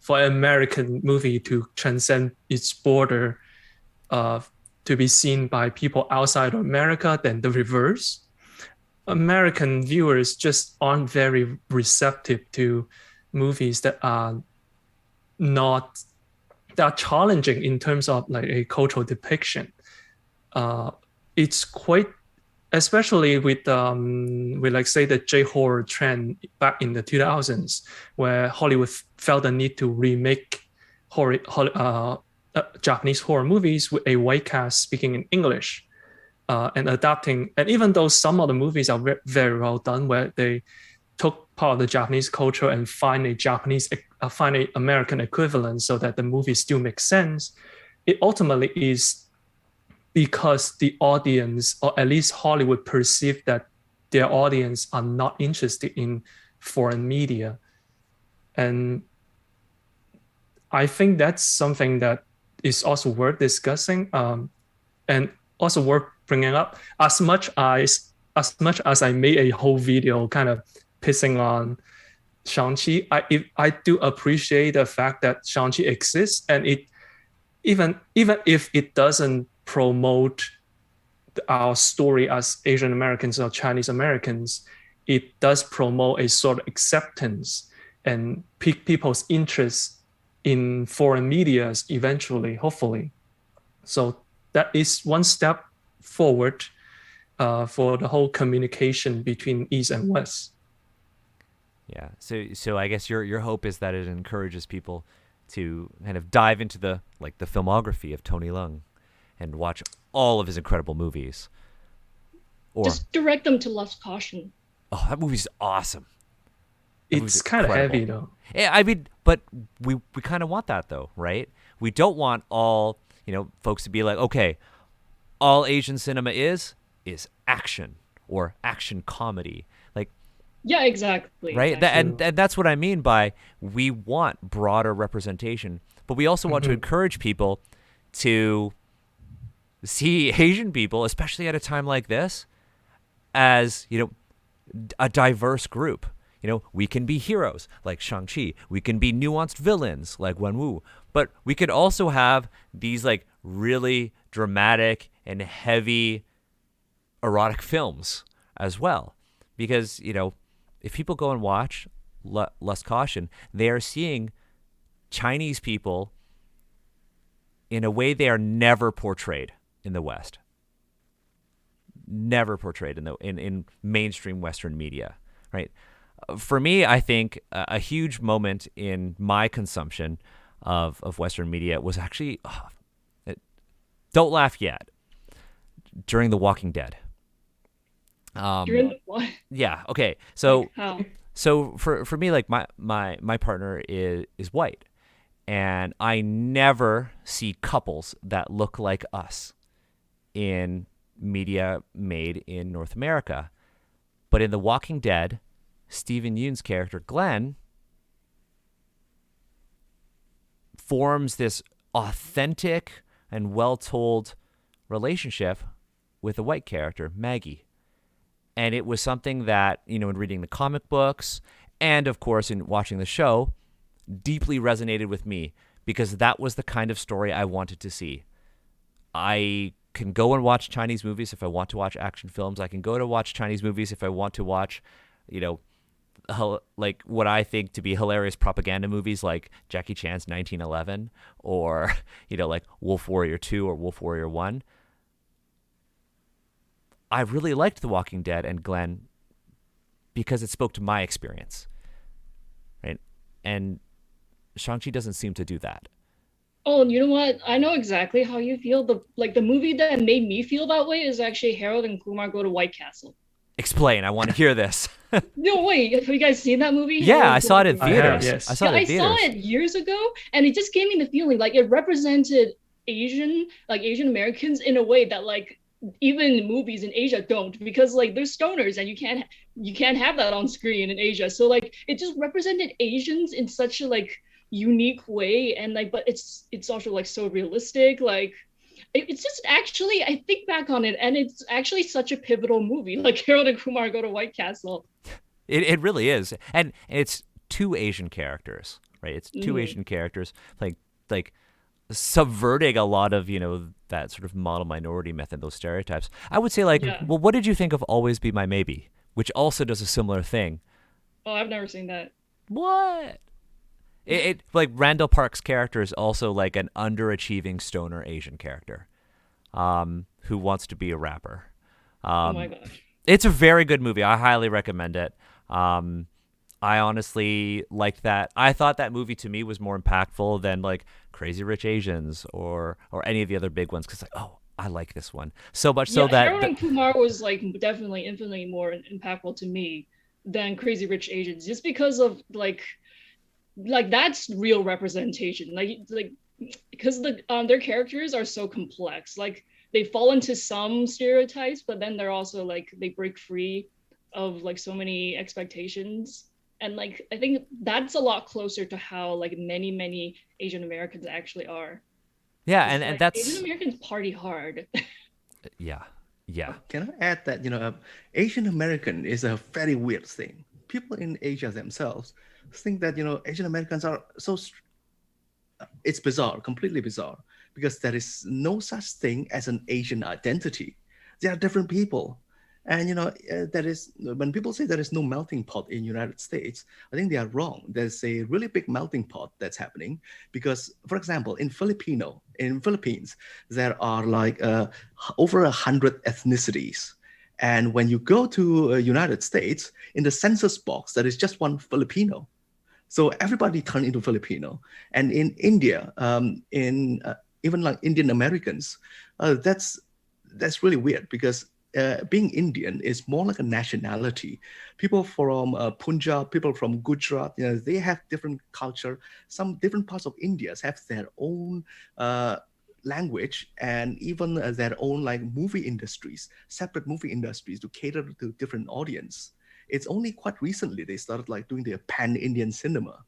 American movie to transcend its border, to be seen by people outside of America than the reverse. American viewers just aren't very receptive to movies that are challenging in terms of like a cultural depiction. It's quite, especially with like say the J-horror trend back in the 2000s, where Hollywood felt the need to remake Japanese horror movies with a white cast speaking in English. and adapting. And even though some of the movies are very well done, where they took part of the Japanese culture and find a American equivalent so that the movie still makes sense, it ultimately is because the audience, or at least Hollywood, perceive that their audience are not interested in foreign media. And I think that's something that is also worth discussing, and also worth bringing up. As much as I made a whole video kind of pissing on Shang-Chi, I do appreciate the fact that Shang-Chi exists, and it even if it doesn't promote our story as Asian Americans or Chinese Americans, it does promote a sort of acceptance and pique people's interest in foreign medias eventually, hopefully. So that is one step forward for the whole communication between East and West.
Yeah. So I guess your hope is that it encourages people to kind of dive into the filmography of Tony Leung and watch all of his incredible movies. Or
just direct them to Lost Caution.
Oh, that movie's awesome.
It's kind of heavy though.
Yeah, I mean, but we kind of want that though, right? We don't want all, folks to be like, okay, all Asian cinema is action or action comedy. Like,
yeah, exactly.
Right?
Exactly.
And that's what I mean by we want broader representation, but we also want to encourage people to see Asian people, especially at a time like this, as, a diverse group. We can be heroes like Shang-Chi. We can be nuanced villains like Wenwu. But we could also have these like really dramatic and heavy erotic films as well. Because, if people go and watch Lust Caution, they are seeing Chinese people in a way they are never portrayed in the West. Never portrayed in mainstream Western media, right? For me, I think a huge moment in my consumption of Western media was actually, don't laugh yet, during The Walking Dead.
During the what?
Yeah. Okay. So,
Like how?
so for me, like my partner is white, and I never see couples that look like us in media made in North America. But in The Walking Dead, Stephen Yeun's character, Glenn, forms this authentic and well-told relationship with a white character, Maggie. And it was something that, in reading the comic books and, of course, in watching the show, deeply resonated with me because that was the kind of story I wanted to see. I can go and watch Chinese movies if I want to watch action films. I can go to watch Chinese movies if I want to watch, like what I think to be hilarious propaganda movies like Jackie Chan's 1911 or, like Wolf Warrior 2 or Wolf Warrior 1. I really liked The Walking Dead and Glenn because it spoke to my experience, right? And Shang-Chi doesn't seem to do that.
Oh, and you know what? I know exactly how you feel. The movie that made me feel that way is actually Harold and Kumar Go to White Castle.
Explain. I want to hear this.
No, wait. Have you guys seen that movie?
Yeah, I saw it in
Kumar Go to
theaters.
Yes.
I saw it in theaters.
I saw it years ago, and it just gave me the feeling like it represented Asian Americans in a way that like even movies in Asia don't, because like they're stoners and you can't have that on screen in Asia. So like it just represented Asians in such a like unique way, and like but it's also like so realistic. Like it's just actually, I think back on it, and it's actually such a pivotal movie, like Harold and Kumar Go to White Castle.
It really is, and it's two Asian characters, right? It's two Asian characters like subverting a lot of that sort of model minority myth, those stereotypes. I would say well, what did you think of Always Be My Maybe, which also does a similar thing?
Oh, I've never seen that.
What? It like Randall Park's character is also like an underachieving stoner Asian character, who wants to be a rapper.
Oh my gosh.
It's a very good movie. I highly recommend it. I honestly liked that. I thought that movie to me was more impactful than like Crazy Rich Asians or any of the other big ones, because like, oh, I like this one so much so
Yeah,
that,
Harold and Kumar was like definitely infinitely more impactful to me than Crazy Rich Asians, just because of like that's real representation. Like because their characters are so complex. Like they fall into some stereotypes, but then they're also like they break free of like so many expectations. And like I think that's a lot closer to how like many Asian Americans actually are.
yeah,
Because
and
like Asian
that's
Americans party hard.
yeah, yeah.
Can I add that Asian American is a very weird thing. People in Asia themselves think that Asian Americans are it's bizarre, completely bizarre, because there is no such thing as an Asian identity. They are different people. And that is when people say there is no melting pot in United States, I think they are wrong. There's a really big melting pot that's happening because, for example, in Philippines, there are like over 100 ethnicities. And when you go to United States, in the census box, there is just one Filipino. So everybody turned into Filipino. And in India, in even like Indian Americans, that's really weird because being Indian is more like a nationality. People from Punjab, people from Gujarat, they have different culture. Some different parts of India have their own language and even their own like movie industries, separate movie industries to cater to different audience. It's only quite recently they started like doing the pan-Indian cinema,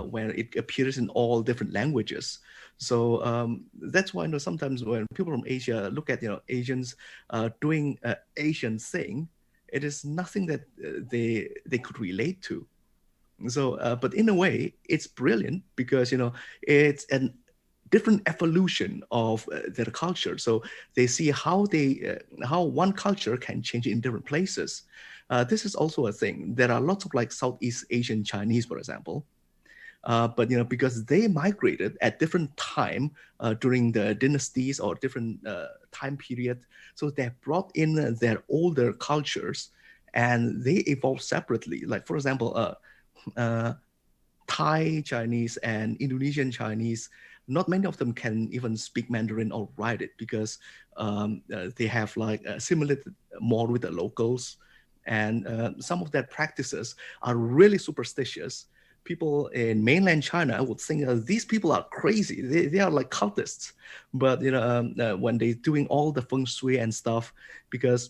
where it appears in all different languages. So that's why sometimes when people from Asia look at Asians doing Asian thing, it is nothing that they could relate to. So, but in a way, it's brilliant because it's an different evolution of their culture. So they see how one culture can change in different places. This is also a thing. There are lots of like Southeast Asian Chinese, for example, but because they migrated at different time during the dynasties or different time period, so they brought in their older cultures and they evolved separately. Like for example, uh, Thai Chinese and Indonesian Chinese, not many of them can even speak Mandarin or write it because they have like assimilated more with the locals. And some of their practices are really superstitious. People in mainland China would think these people are crazy. They are like cultists. But when they're doing all the feng shui and stuff, because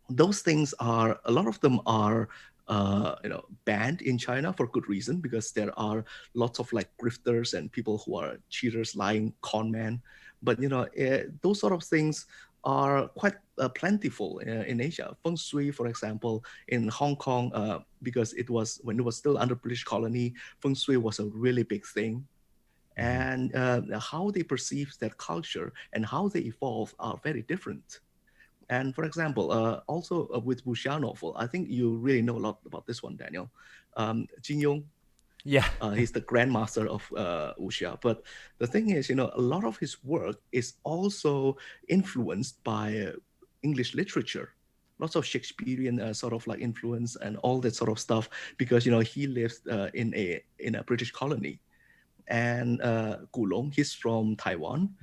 those things are a lot of them are banned in China for good reason because there are lots of like grifters and people who are cheaters, lying con men. But those sort of things are quite plentiful in Asia. Feng Shui, for example, in Hong Kong, because it was when it was still under British colony, Feng Shui was a really big thing. And how they perceive their culture and how they evolve are very different. And for example, also with wuxia novel, I think you really know a lot about this one, Daniel. Jin Yong,
Yeah.
he's the grandmaster of wuxia. But the thing is, a lot of his work is also influenced by English literature. Lots of Shakespearean sort of like influence and all that sort of stuff because he lives in a British colony. And Gulong, he's from Taiwan,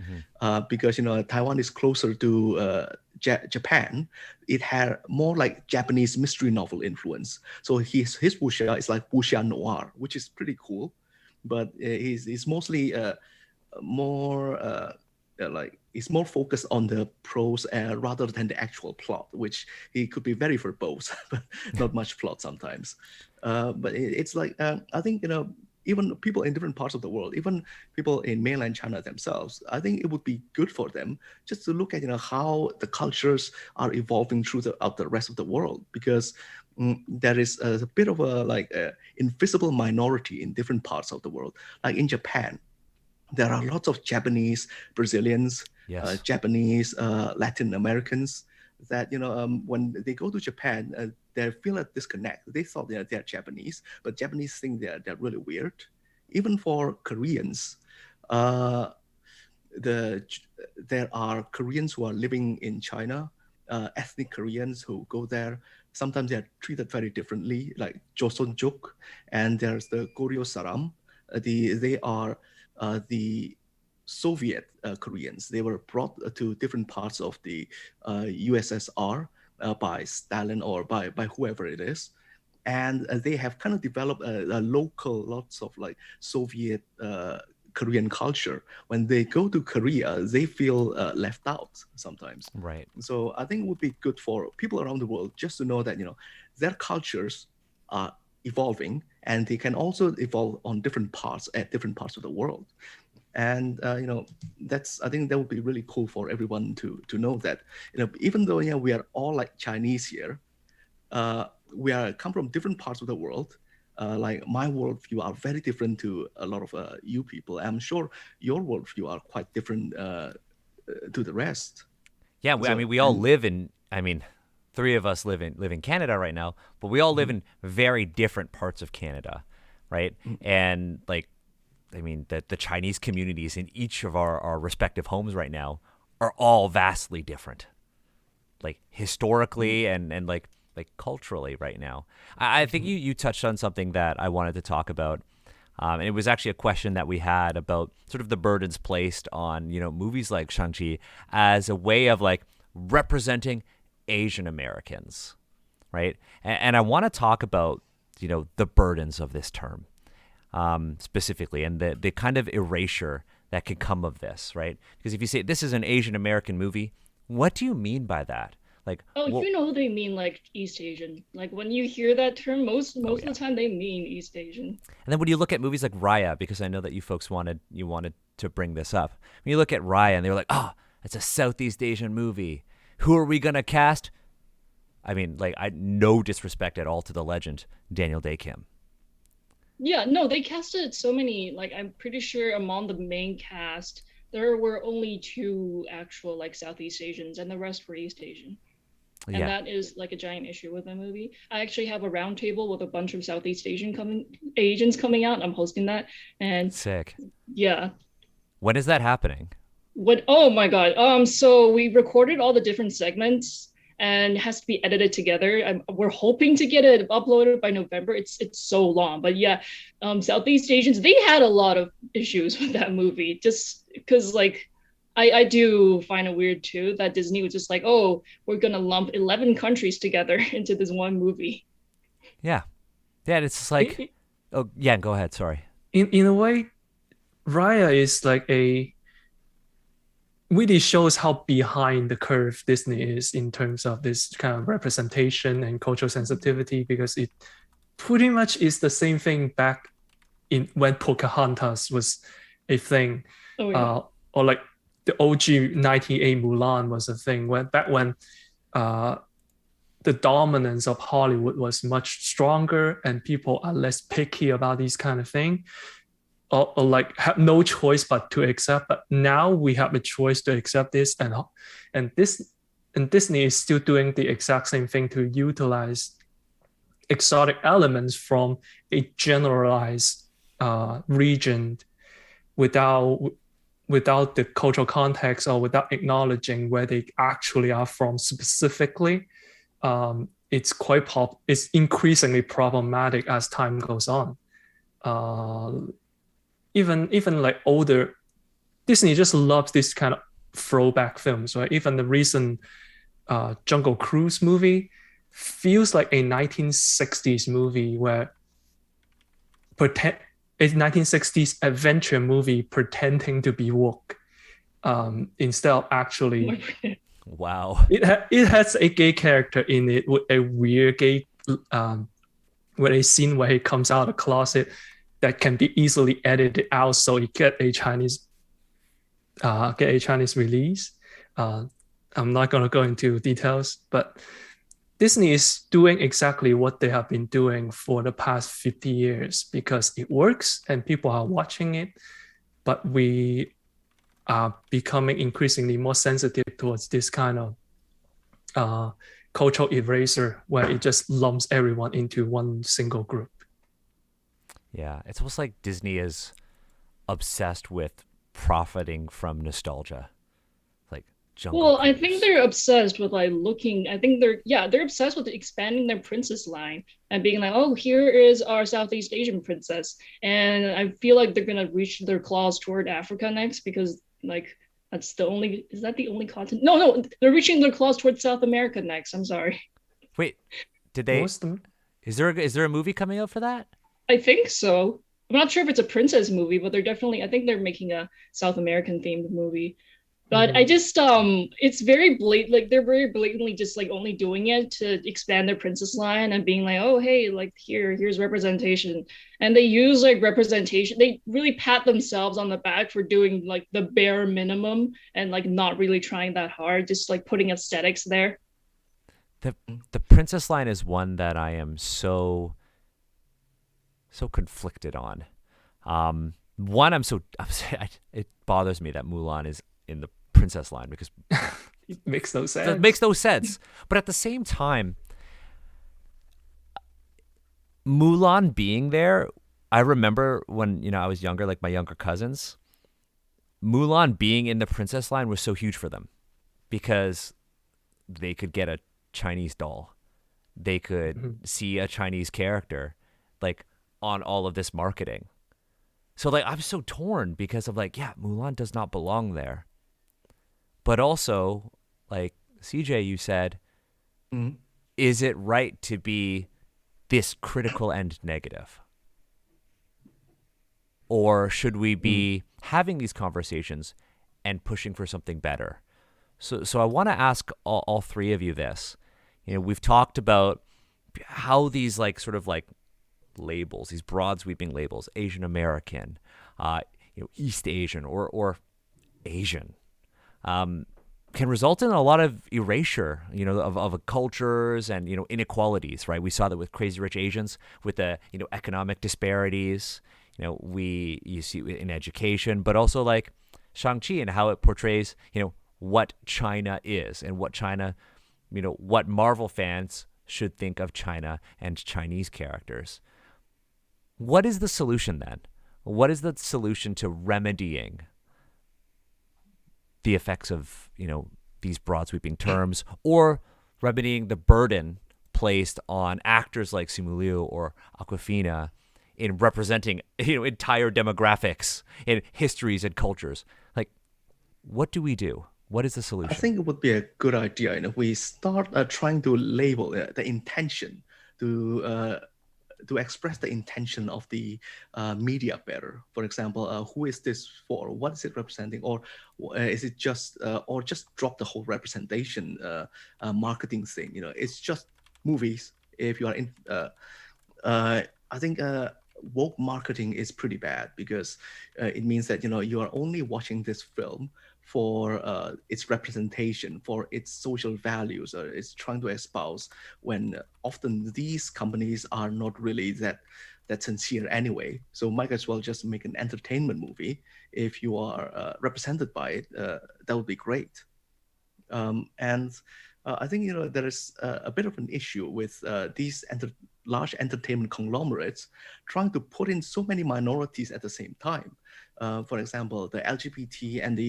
because Taiwan is closer to Japan. It had more like Japanese mystery novel influence. So his wuxia is like wuxia noir, which is pretty cool. But he's mostly more like he's more focused on the prose rather than the actual plot, which he could be very verbose, but not much plot sometimes. But it's like I think even people in different parts of the world, even people in mainland China themselves, I think it would be good for them just to look at how the cultures are evolving throughout the rest of the world, because there is a bit of a like invisible minority in different parts of the world. Like in Japan, there are lots of Japanese, Brazilians,
Yes.
Japanese, Latin Americans that when they go to Japan, they feel a disconnect. They thought they're Japanese, but Japanese think they're really weird. Even for Koreans, uh, there are Koreans who are living in China, ethnic Koreans who go there. Sometimes they're treated very differently, like and there's the Goryeo Saram. They are the Soviet Koreans. They were brought to different parts of the USSR by Stalin or by whoever it is. And they have kind of developed a local, lots of like Soviet Korean culture. When they go to Korea, they feel left out sometimes.
Right.
So I think it would be good for people around the world just to know that, their cultures are evolving, and they can also evolve on different parts at different parts of the world. And I think that would be really cool for everyone to know that, even though we are all like Chinese here, we come from different parts of the world. Like my worldview are very different to a lot of you people. I'm sure your worldview are quite different to the rest.
Yeah, we all live in. Three of us live in Canada right now, but we all live in very different parts of Canada, right? And the Chinese communities in each of our respective homes right now are all vastly different, like historically and like culturally right now. I think you touched on something that I wanted to talk about. And it was actually a question that we had about sort of the burdens placed on, movies like Shang-Chi as a way of like representing Asian Americans, right? And I want to talk about, the burdens of this term specifically, and the kind of erasure that could come of this, right? Because if you say this is an Asian American movie, what do you mean by that? Like,
they mean like East Asian. Like when you hear that term, most of the time they mean East Asian.
And then when you look at movies like Raya, because I know that you folks wanted to bring this up. When you look at Raya, and they were like, it's a Southeast Asian movie. Who are we gonna cast? No disrespect at all to the legend Daniel Day-Kim.
Yeah, no, they casted so many. Like I'm pretty sure among the main cast, there were only 2 actual like Southeast Asians, and the rest were East Asian. And that is like a giant issue with the movie. I actually have a roundtable with a bunch of Southeast Asians coming out. I'm hosting that. And
sick.
Yeah.
When is that happening?
Oh my God. So we recorded all the different segments, and it has to be edited together. We're hoping to get it uploaded by November. It's so long, but yeah, Southeast Asians, they had a lot of issues with that movie, just because like, I do find it weird too that Disney was just like, oh, we're gonna lump 11 countries together into this one movie.
Yeah, it's just like, oh yeah, go ahead. Sorry.
In a way, Raya is like really shows how behind the curve Disney is in terms of this kind of representation and cultural sensitivity, because it pretty much is the same thing back in when Pocahontas was a thing, or like the OG 98 Mulan was a thing when the dominance of Hollywood was much stronger and people are less picky about these kind of thing, or like have no choice but to accept. But now we have a choice to accept this, and Disney is still doing the exact same thing to utilize exotic elements from a generalized region without the cultural context or without acknowledging where they actually are from specifically. It's increasingly problematic as time goes on. Even like older, Disney just loves this kind of throwback films, right? Even the recent Jungle Cruise movie feels like a 1960s movie where a 1960s adventure movie pretending to be woke instead of actually.
Wow.
It has a gay character in it with a weird gay, with a scene where he comes out of the closet that can be easily edited out so it get a Chinese release. I'm not going to go into details, but Disney is doing exactly what they have been doing for the past 50 years because it works and people are watching it, but we are becoming increasingly more sensitive towards this kind of cultural eraser where it just lumps everyone into one single group.
Yeah, it's almost like Disney is obsessed with profiting from nostalgia. Like, Jungle
Well, I think
Cruise.
they're obsessed with like looking. I think they're obsessed with expanding their princess line and being like, oh, here is our Southeast Asian princess, and I feel like they're gonna reach their claws toward Africa next because like that's the only is that the only continent? No, no, they're reaching their claws toward South America next. I'm sorry.
Wait, did
What
they?
was the
Is there a movie coming out for that?
I think so. I'm not sure if it's a princess movie, but they're definitely. I think they're making a South American themed movie. But I
Mhm.
just it's very blatant, like they're very blatantly just like only doing it to expand their princess line and being like, oh hey, like here's representation. And they use like representation, they really pat themselves on the back for doing like the bare minimum and like not really trying that hard, just like putting aesthetics there.
The the Princess line is one that I am so conflicted on. One, it bothers me that Mulan is in the Princess line because
It makes no
that
sense.
makes no sense. But at the same time, Mulan being there, I remember when I was younger, like my younger cousins, Mulan being in the Princess line was so huge for them because they could get a Chinese doll, they could
Mhm.
see a Chinese character, like on all of this marketing. So like I'm so torn because of like, yeah, Mulan does not belong there. But also, like CJ, you said,
Mhm.
is it right to be this critical and negative? Or should we
Mhm.
be having these conversations and pushing for something better? So I want to ask all three of you this. We've talked about how these like sort of like labels, these broad sweeping labels, Asian American, uh, East Asian or Asian, um, can result in a lot of erasure, of cultures and inequalities. Right? We saw that with Crazy Rich Asians, with the economic disparities. You see it in education, but also like Shang-Chi and how it portrays what China is and what China, what Marvel fans should think of China and Chinese characters. What is the solution then? What is the solution to remedying the effects of these broad sweeping terms, or remedying the burden placed on actors like Simu Liu or Aquafina in representing entire demographics and histories and cultures? Like, what do we do? What is the
I
solution?
think it would be a good idea, we start trying to label the intention to to express the intention of the media better. For example, who is this for? What is it representing? Or is it just, or just drop the whole representation marketing thing? It's just movies. If you are in, I think woke marketing is pretty bad because it means that you are only watching this film for its representation, for its social values, or it's trying to espouse, when often these companies are not really that sincere anyway. So might as well just make an entertainment movie. If you are represented by it, that would be great. And I think there is a bit of an issue with these large entertainment conglomerates trying to put in so many minorities at the same time. For example, the LGBT and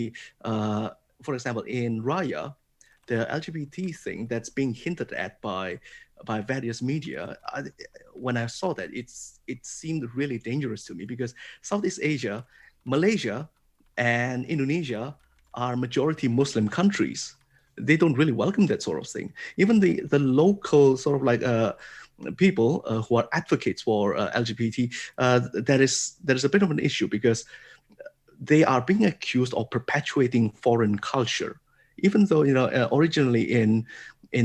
for example, in Raya, the LGBT thing that's being hinted at by various media. When I saw that, it seemed really dangerous to me because Southeast Asia, Malaysia, and Indonesia are majority Muslim countries. They don't really welcome that sort of thing. Even the local sort of like people who are advocates for LGBT, that is a bit of an issue because they are being accused of perpetuating foreign culture, even though originally in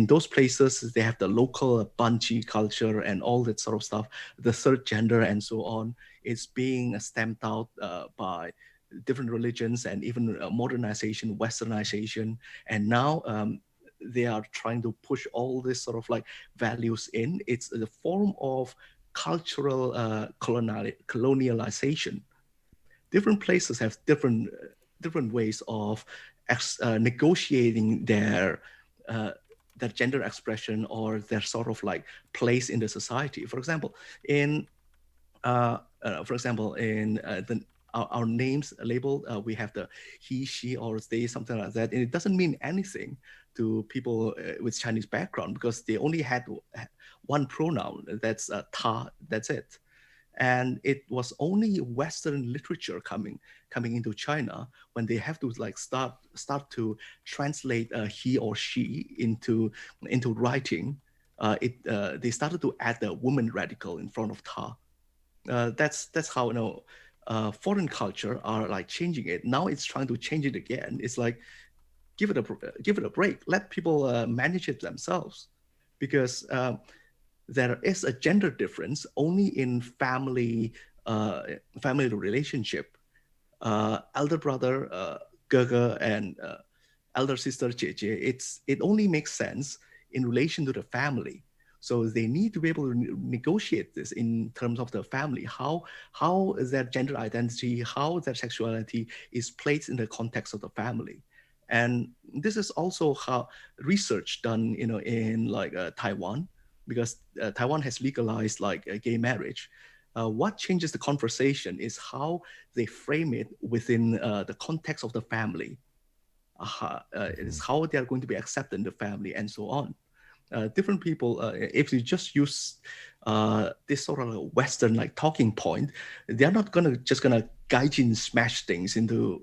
those places they have the local Banchi culture and all that sort of stuff. The third gender and so on is being stamped out by different religions and even modernization, westernization, and now they are trying to push all this sort of like values in. It's a form of cultural colonialization. Different places have different ways of negotiating uh, their gender expression or their sort of like place in the society. For example, in the our names labeled. We have the he, she, or they, something like that, and it doesn't mean anything to people with Chinese background because they only had one pronoun. That's ta. That's it. And it was only Western literature coming into China when they have to like start to translate he or she into writing. They started to add the woman radical in front of ta. That's how foreign culture are like changing it. Now it's trying to change it again. It's like give it a break. Let people manage it themselves, because there is a gender difference only in family relationship. Elder brother, Ge, and elder sister, Jie. It only makes sense in relation to the family. So they need to be able to negotiate this in terms of the family, how their gender identity, how their sexuality is placed in the context of the family. And this is also how research done, in like Taiwan, because Taiwan has legalized like gay marriage. What changes the conversation is how they frame it within the context of the family. It is how they are going to be accepted in the family and so on. Different people, if you just use this sort of Western like talking point, they're not just gonna gaijin smash things into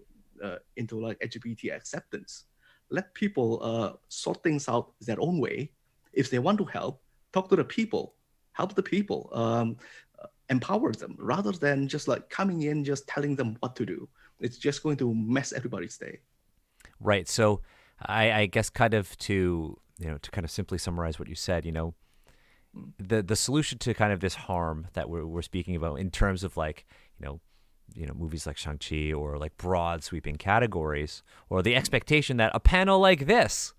like LGBT acceptance. Let people sort things out their own way. If they want to help, talk to the people, help the people, empower them, rather than just like coming in, just telling them what to do. It's just going to mess everybody's day.
Right. So I guess kind of to kind of simply summarize what you said, the solution to kind of this harm that we're speaking about in terms of like, movies like Shang-Chi or like broad sweeping categories, or the expectation that a panel like this,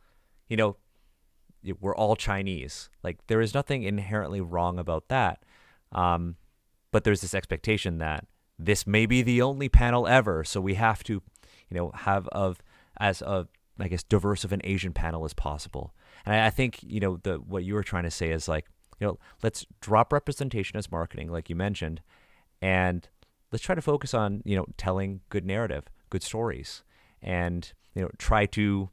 we're all Chinese. Like there is nothing inherently wrong about that. But there's this expectation that this may be the only panel ever. So we have to, have as I guess, diverse of an Asian panel as possible. And I think, what you were trying to say is like, let's drop representation as marketing, like you mentioned, and let's try to focus on, telling good narrative, good stories, and, try to,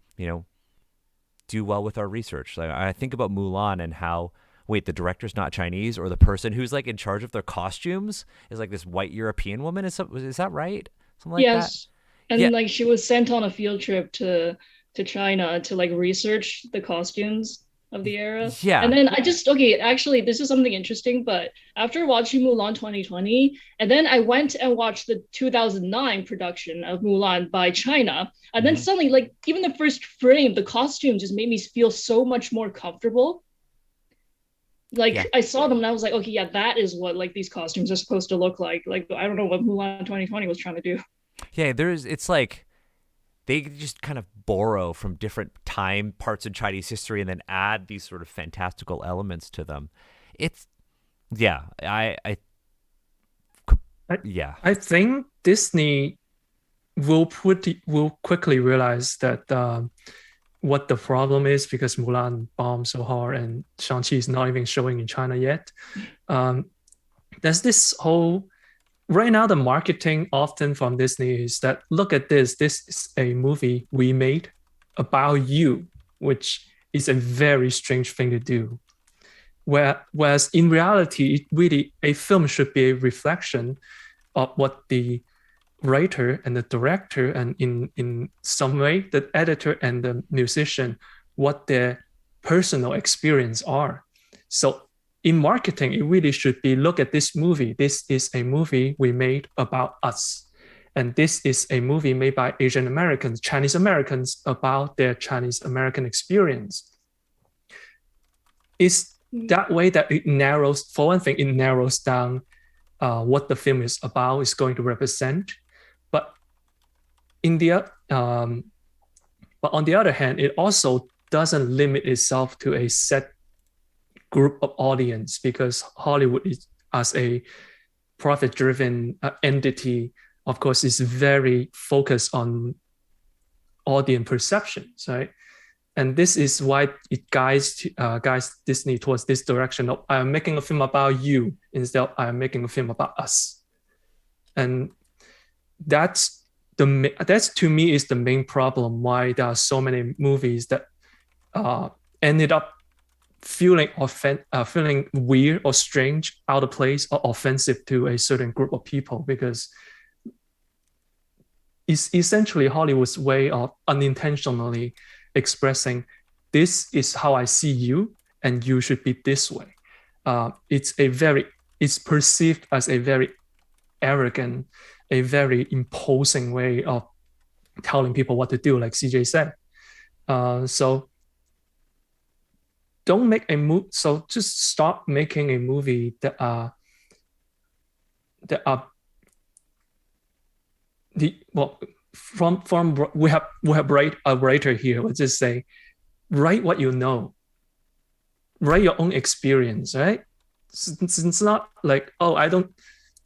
do well with our research. Like I think about Mulan and how, wait, the director's not Chinese, or the person who's like in charge of their costumes is like this white European woman. Is that right? Something like that?
Yes. And like she was sent on a field trip to China to like research the costumes of the era.
Yeah.
And then actually this is something interesting, but after watching Mulan 2020, and then I went and watched the 2009 production of Mulan by China, and then suddenly like even the first frame, the costume just made me feel so much more comfortable. Like I saw them and I was like, okay, that is what like these costumes are supposed to look like. Like I don't know what Mulan 2020 was trying to do.
Yeah, it's like they just kind of borrow from different parts in Chinese history and then add these sort of fantastical elements to them. I
think Disney will quickly realize that what the problem is, because Mulan bombed so hard and Shang-Chi is not even showing in China yet. There's this whole right now, the marketing often from Disney is that, look at this is a movie we made about you, which is a very strange thing to do. Whereas in reality, a film should be a reflection of what the writer and the director, and in some way, the editor and the musician, what their personal experience are. So in marketing, it really should be, look at this movie. This is a movie we made about us. And this is a movie made by Asian Americans, Chinese Americans, about their Chinese American experience. It's that way that it narrows, for one thing, it narrows down what the film is about, is going to represent. But on the other hand, it also doesn't limit itself to a set group of audience, because Hollywood is, as a profit-driven entity, of course, is very focused on audience perceptions, right? And this is why it guides Disney towards this direction of, I'm making a film about you instead of I'm making a film about us. And that's to me is the main problem why there are so many movies that ended up feeling weird or strange, out of place, or offensive to a certain group of people, because it's essentially Hollywood's way of unintentionally expressing, this is how I see you, and you should be this way. It's perceived as a very arrogant, a very imposing way of telling people what to do, like CJ said. So don't make a movie. So just stop making a movie that are we have a writer here. Let's just say, write what you know, write your own experience, right? It's not like, oh,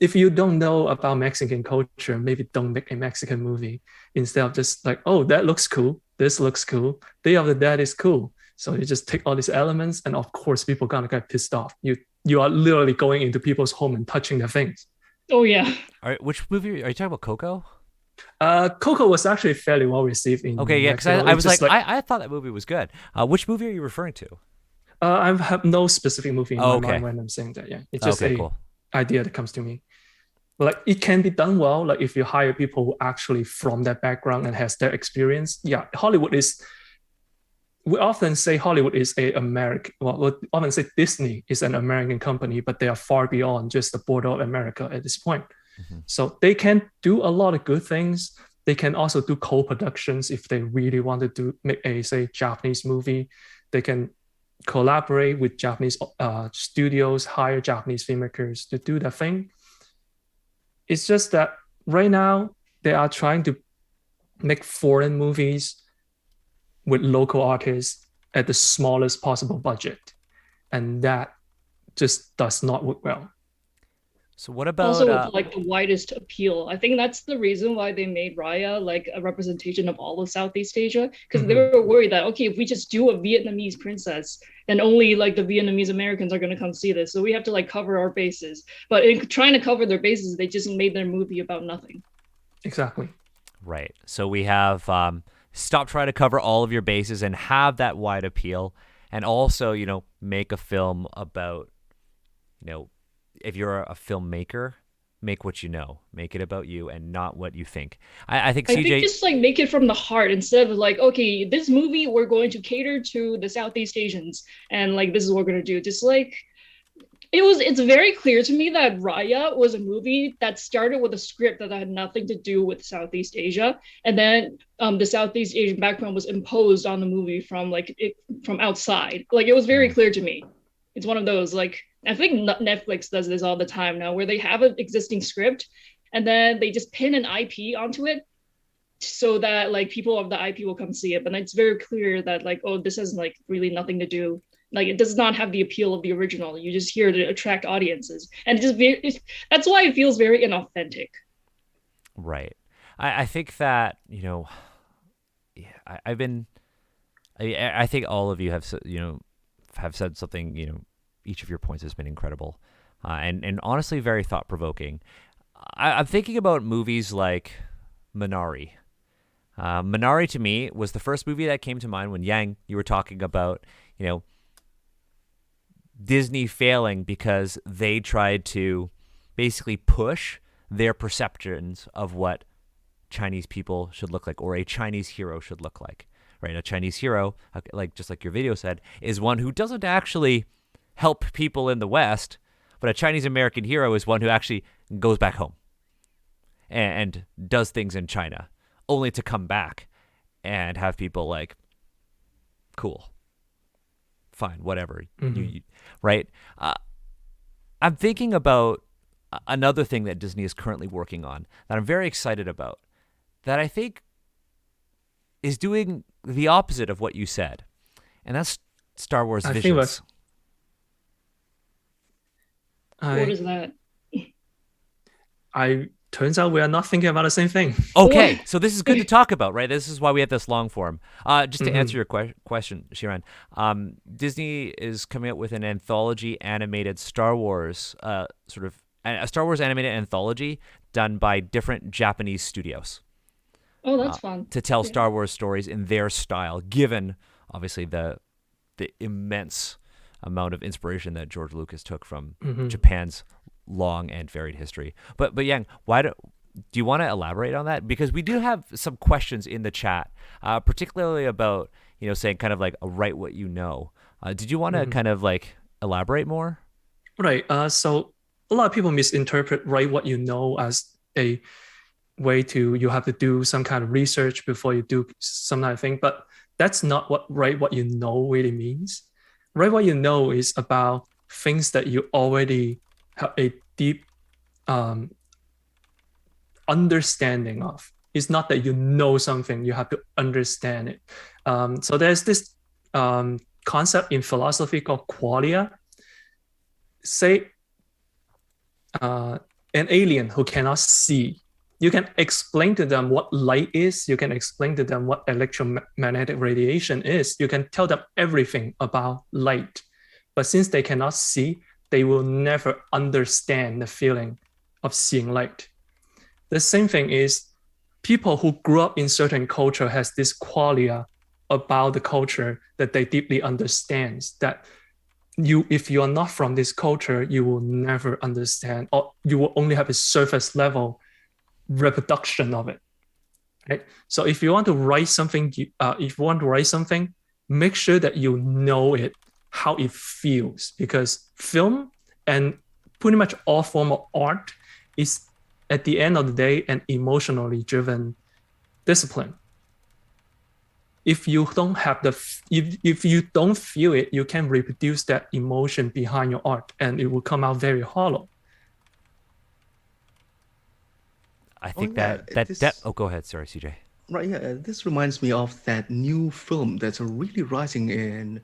if you don't know about Mexican culture, maybe don't make a Mexican movie, instead of just like, oh, that looks cool, this looks cool, Day of the Dead is cool. So you just take all these elements, and of course people gonna get pissed off. You are literally going into people's home and touching their things.
Oh yeah.
All right, which movie are you talking about? Coco?
Coco was actually fairly well received in
Okay, yeah, because
Mexico.
I was like, I thought that movie was good. Which movie are you referring to?
I have no specific movie in my mind when I'm saying that. Yeah, it's just
cool
idea that comes to me. Like, it can be done well, like if you hire people who actually from that background and has that experience. Yeah, we often say Hollywood is we often say Disney is an American company, but they are far beyond just the border of America at this point. Mm-hmm. So they can do a lot of good things. They can also do co-productions if they really wanted to make a, say, Japanese movie. They can collaborate with Japanese studios, hire Japanese filmmakers to do that thing. It's just that right now they are trying to make foreign movies with local artists at the smallest possible budget, and that just does not work well.
So what about
also with like the widest appeal? I think that's the reason why they made Raya like a representation of all of Southeast Asia, because they were worried that, okay, if we just do a Vietnamese princess, then only like the Vietnamese Americans are going to come see this, so we have to like cover our bases. But in trying to cover their bases, they just made their movie about nothing.
Exactly.
Right. So we have stop trying to cover all of your bases and have that wide appeal, and also, make a film about, if you're a filmmaker, make what you know, make it about you and not what you think. I think CJ
just like make it from the heart, instead of like, okay, this movie we're going to cater to the Southeast Asians and like this is what we're going to do. Just like it's very clear to me that Raya was a movie that started with a script that had nothing to do with Southeast Asia, and then the Southeast Asian background was imposed on the movie from outside. Like, it was very clear to me. It's one of those, like, I think Netflix does this all the time now, where they have an existing script and then they just pin an IP onto it so that like people of the IP will come see it. But it's very clear that like, oh, this has like really nothing to do. Like, it does not have the appeal of the original. You just here to attract audiences, and that's why it feels very inauthentic.
Right. I think that I think all of you have said something. Each of your points has been incredible, and honestly very thought provoking. I'm thinking about movies like Minari. Minari to me was the first movie that came to mind when Yang, you were talking about Disney failing because they tried to basically push their perceptions of what Chinese people should look like, or a Chinese hero should look like, right? A Chinese hero, just like your video said, is one who doesn't actually help people in the West, but a Chinese American hero is one who actually goes back home and does things in China, only to come back and have people like, cool, fine, whatever, right? I'm thinking about another thing that Disney is currently working on that I'm very excited about, that I think is doing the opposite of what you said, and that's Star Wars Visions.
What is that?
Turns out we are not thinking about the same thing.
Okay, so this is good to talk about, right? This is why we have this long form. Just to answer your question, Shiran, Disney is coming out with an anthology animated Star Wars, a Star Wars animated anthology done by different Japanese studios
Oh, that's fun.
to tell
Yeah.
Star Wars stories in their style, given obviously the immense amount of inspiration that George Lucas took from Japan's long and varied history. But Yang, do you want to elaborate on that? Because we do have some questions in the chat, particularly about, saying kind of like a write what you know. Did you want to kind of like elaborate more?
Right. So a lot of people misinterpret write what you know as a way to, you have to do some kind of research before you do some kind of thing, but that's not what write what you know really means. Write what you know is about things that you already have a deep understanding of. It's not that you know something, you have to understand it. So there's this concept in philosophy called qualia. Say an alien who cannot see, you can explain to them what light is, you can explain to them what electromagnetic radiation is, you can tell them everything about light. But since they cannot see, they will never understand the feeling of seeing light. The same thing is people who grew up in certain culture has this qualia about the culture that they deeply understand, that if you are not from this culture, you will never understand, or you will only have a surface level reproduction of it. Right? So if you want to write something, make sure that you know it, how it feels, because film and pretty much all form of art is at the end of the day an emotionally driven discipline. If you don't have if you don't feel it, you can reproduce that emotion behind your art, and it will come out very hollow.
I think
yeah,
go ahead. Sorry, CJ.
Right, yeah, this reminds me of that new film that's really rising in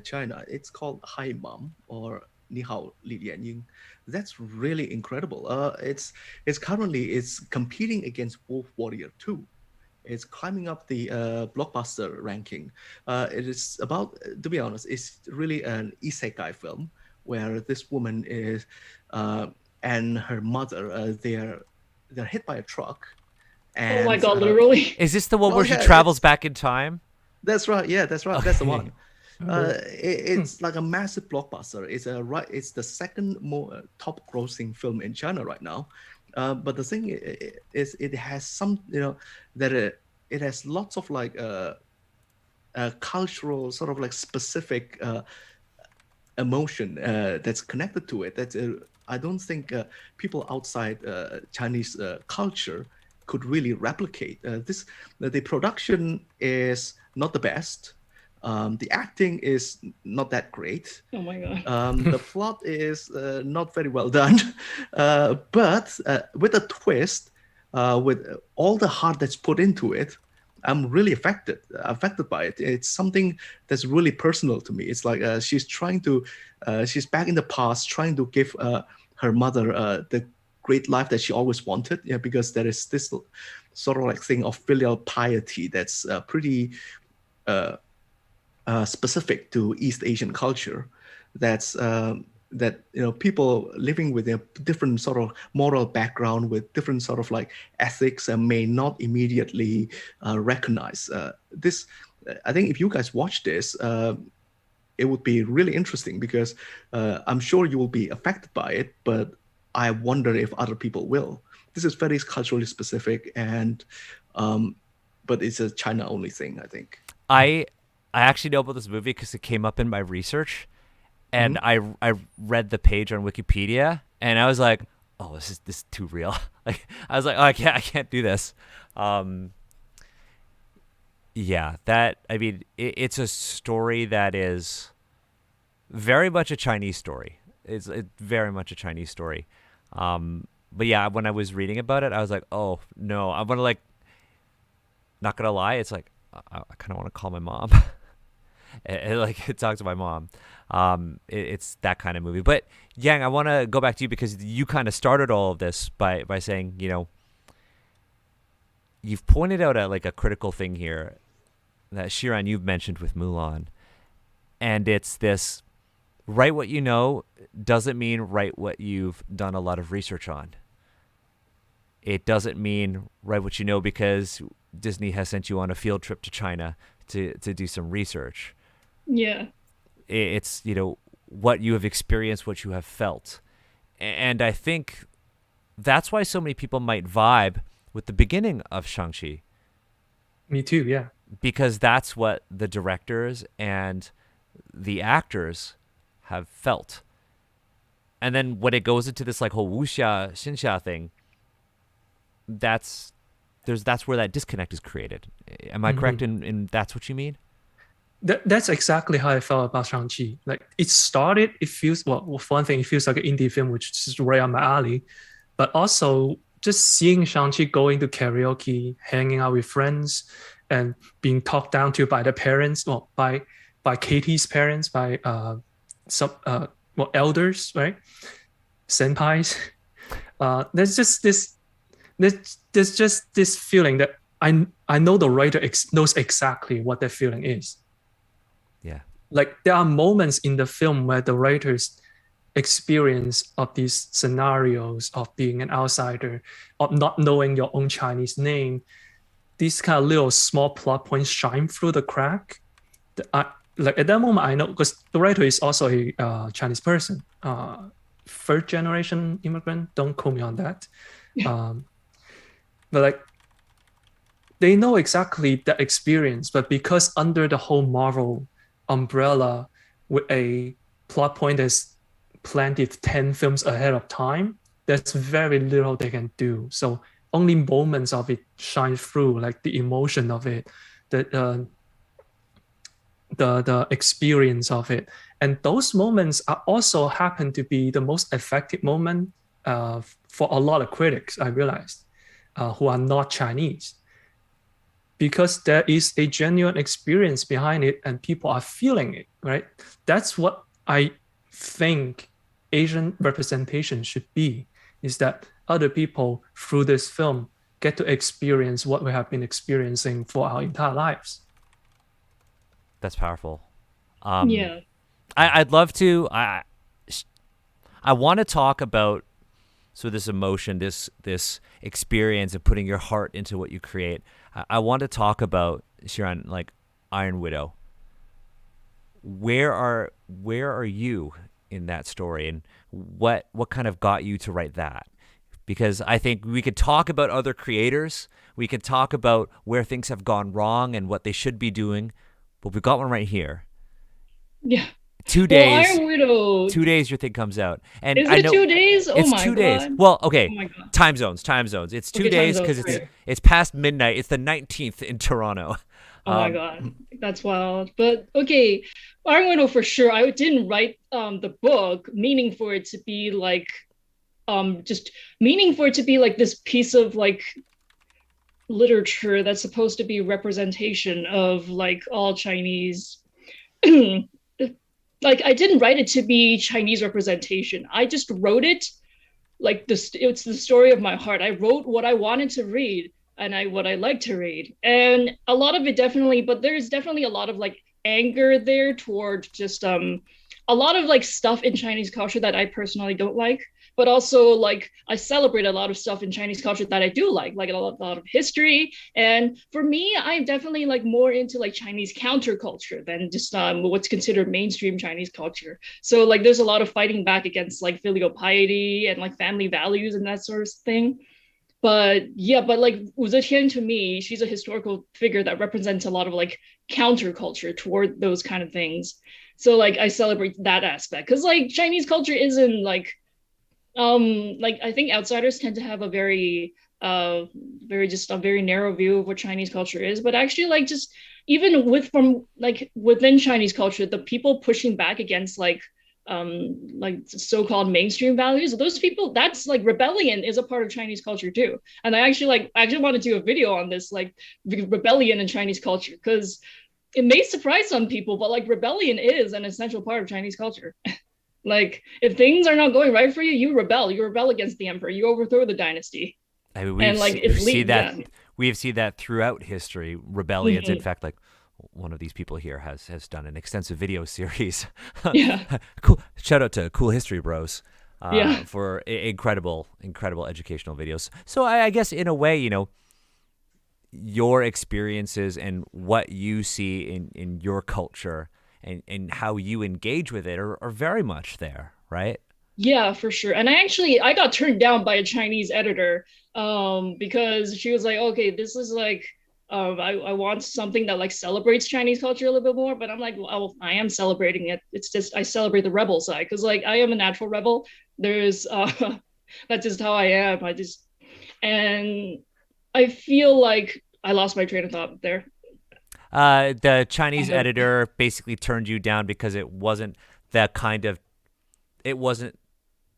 China. It's called Hi Mom, or Ni Hao Li Lian Ying. That's really incredible. It's competing against Wolf Warrior 2. It's climbing up the blockbuster ranking. It is about, to be honest, it's really an isekai film where this woman is and her mother, they're hit by a truck. And,
oh my god, literally?
Is this the one where she travels back in time?
That's right. Yeah, that's right. Okay. That's the one.
Okay.
It's like a massive blockbuster. It's the second more top-grossing film in China right now. But the thing is, it has some, it has lots of like cultural sort of like specific emotion that's connected to it. That I don't think people outside Chinese culture could really replicate. The production is not the best. The acting is not that great.
Oh my god.
The plot is not very well done. But with a twist, with all the heart that's put into it, I'm really affected by it. It's something that's really personal to me. It's like she's back in the past, trying to give her mother the great life that she always wanted. Yeah, because there is this sort of like thing of filial piety that's pretty specific to East Asian culture. That's that people living with a different sort of moral background, with different sort of like ethics, may not immediately recognize this. I think if you guys watch this, it would be really interesting, because I'm sure you will be affected by it, but I wonder if other people will. This is very culturally specific, and but it's a China only thing, I think.
I actually know about this movie because it came up in my research, and I read the page on Wikipedia, and I was like, oh, this is too real. Like, I was like, oh, I can't do this. Yeah, it's a story that is very much a Chinese story. It's very much a Chinese story. But yeah, when I was reading about it, I was like, oh no, I'm gonna like, not gonna lie, it's like I kind of want to call my mom. and like talk to my mom. It's that kind of movie. But Yang, I want to go back to you, because you kind of started all of this by saying, you've pointed out like a critical thing here that Shiran, you've mentioned with Mulan, and it's this: write what you know doesn't mean write what you've done a lot of research on. it doesn't mean write what you know because Disney has sent you on a field trip to China to do some research.
Yeah.
It's, what you have experienced, what you have felt. And I think that's why so many people might vibe with the beginning of Shang-Chi.
Me too, yeah.
Because that's what the directors and the actors have felt. And then when it goes into this like whole wuxia, xinxia thing, that's where that disconnect is created. Am I correct in that's what you mean?
That's exactly how I felt about Shang-Chi. Like it started, it feels, well, for one thing, it feels like an indie film, which is right on my alley. But also just seeing Shang-Chi going to karaoke, hanging out with friends, and being talked down to by the parents, well, by Katie's parents, by some elders, right? Senpais. There's just this feeling that I know the writer knows exactly what that feeling is.
Yeah.
Like there are moments in the film where the writers experience of these scenarios of being an outsider, of not knowing your own Chinese name, these kind of little small plot points shine through the crack. Like at that moment, I know because the writer is also a Chinese person, third generation immigrant. Don't quote me on that. But like they know exactly that experience, but because under the whole Marvel umbrella with a plot point that's planted 10 films ahead of time, there's very little they can do. So only moments of it shine through, like the emotion of it, the experience of it. And those moments are also happen to be the most effective moment for a lot of critics, I realized, who are not Chinese. Because there is a genuine experience behind it and people are feeling it, right? That's what I think Asian representation should be, is that other people through this film get to experience what we have been experiencing for our entire lives.
That's powerful.
Yeah.
I'd love to. I want to talk about this emotion, this experience of putting your heart into what you create. I want to talk about, Shiran, like Iron Widow. Where are you in that story, and what kind of got you to write that? Because I think we could talk about other creators, we could talk about where things have gone wrong and what they should be doing, but we've got one right here.
Yeah.
2 days.
Iron Widow.
2 days your thing comes out. And
Is
I
it
know
2 days? Oh
it's
my
2
god.
days. Well, okay.
Oh my god.
Time zones. It's 2
Okay, time
days
zones,
because
right.
it's past midnight. It's the 19th in Toronto.
Oh my god, that's wild. But okay, Iron Widow for sure. I didn't write the book meaning for it to be like just meaning for it to be like this piece of like literature that's supposed to be representation of like all Chinese. Like I didn't write it to be Chinese representation. I just wrote it like this. It's the story of my heart. I wrote what I wanted to read and what I like to read, and a lot of it definitely. But there's definitely a lot of like anger there toward just a lot of like stuff in Chinese culture that I personally don't like. But also like I celebrate a lot of stuff in Chinese culture that I do like a lot of history. And for me, I'm definitely like more into like Chinese counterculture than just what's considered mainstream Chinese culture. So like there's a lot of fighting back against like filial piety and like family values and that sort of thing. But yeah, but like Wu Zetian to me, she's a historical figure that represents a lot of like counterculture toward those kind of things. So like I celebrate that aspect because like Chinese culture isn't like I think outsiders tend to have a very narrow view of what Chinese culture is, but actually like just even from within Chinese culture, the people pushing back against like so-called mainstream values, those people, that's like rebellion is a part of Chinese culture too. And I actually want to do a video on this, like rebellion in Chinese culture, because it may surprise some people, but like rebellion is an essential part of Chinese culture. Like if things are not going right for you, you rebel against the emperor, you overthrow the dynasty.
I mean, we've seen that throughout history. Rebellions, in fact, like one of these people here has done an extensive video series.
Yeah.
Cool. Shout out to Cool History Bros.
Yeah.
for incredible educational videos. So I guess in a way, your experiences and what you see in your culture and how you engage with it are very much there, right?
Yeah, for sure. And I got turned down by a Chinese editor because she was like, okay, this is like I want something that like celebrates Chinese culture a little bit more, but I'm like, well, I am celebrating it. It's just I celebrate the rebel side because like I am a natural rebel. There's that's just how I am. And I feel like I lost my train of thought there.
The Chinese editor basically turned you down because it wasn't it wasn't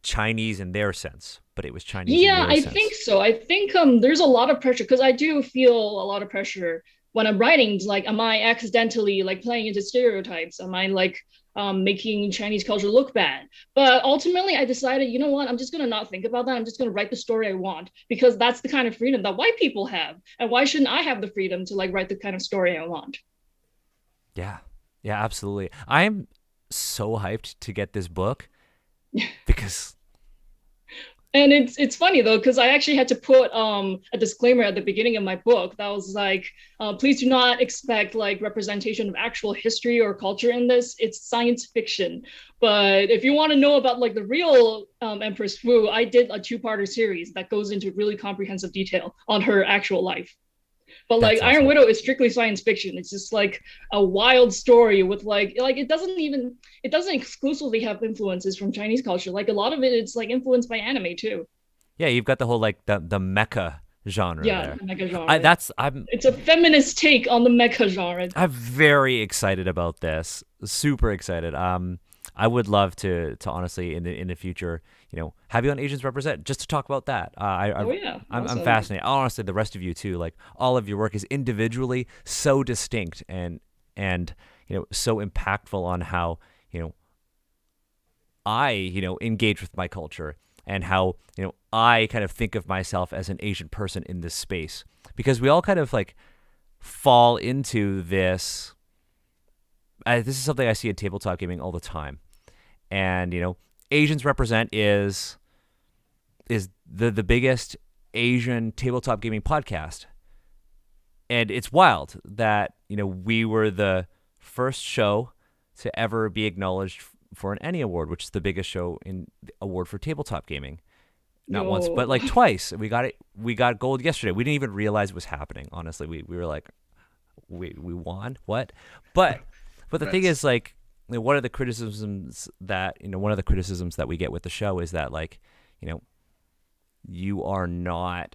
Chinese in their sense, but it was Chinese in
Yeah,
your
I
sense.
think so. I think there's a lot of pressure because I do feel a lot of pressure when I'm writing. Like, am I accidentally like playing into stereotypes? Am I like making Chinese culture look bad? But ultimately, I decided, you know what? I'm just gonna not think about that. I'm just gonna write the story I want because that's the kind of freedom that white people have, and why shouldn't I have the freedom to like write the kind of story I want?
Yeah. Yeah, absolutely. I'm so hyped to get this book because
And it's funny though, because I actually had to put a disclaimer at the beginning of my book that was like, please do not expect like representation of actual history or culture in this. It's science fiction. But if you want to know about like the real Empress Wu, I did a two-parter series that goes into really comprehensive detail on her actual life. But like
that's
Iron
awesome.
Widow is strictly science fiction. It's just like a wild story with like it doesn't exclusively have influences from Chinese culture. Like a lot of it, it's like influenced by anime too.
Yeah, you've got the whole like the mecha genre
Yeah,
there.
the mecha genre.
I'm
It's a feminist take on the mecha genre.
I'm very excited about this. Super excited. I would love to honestly in the future, have you on Asians Represent just to talk about that.
Oh yeah,
I'm
awesome.
fascinated. Honestly, the rest of you too. Like all of your work is individually so distinct and so impactful on how I engage with my culture and how I kind of think of myself as an Asian person in this space because we all kind of like fall into this. This is something I see in tabletop gaming all the time, and Asians Represent is the biggest Asian tabletop gaming podcast, and it's wild that we were the first show to ever be acknowledged for an Annie Award, which is the biggest show in award for tabletop gaming. Not once, but
Yo,
like twice. We got it. We got gold yesterday. We didn't even realize it was happening. Honestly, we were like, we won what? But the thing
That's
is, like, one of the criticisms that we get with the show is that like, you are not,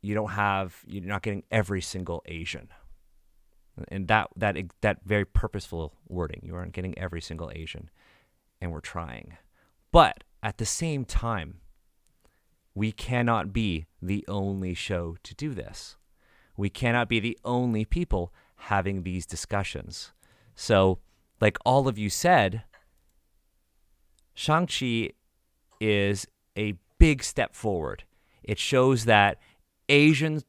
you're not getting every single Asian, and that very purposeful wording. You aren't getting every single Asian, and we're trying, but at the same time, we cannot be the only show to do this. We cannot be the only people having these discussions. So, like all of you said, Shang-Chi is a big step forward. It shows that Asian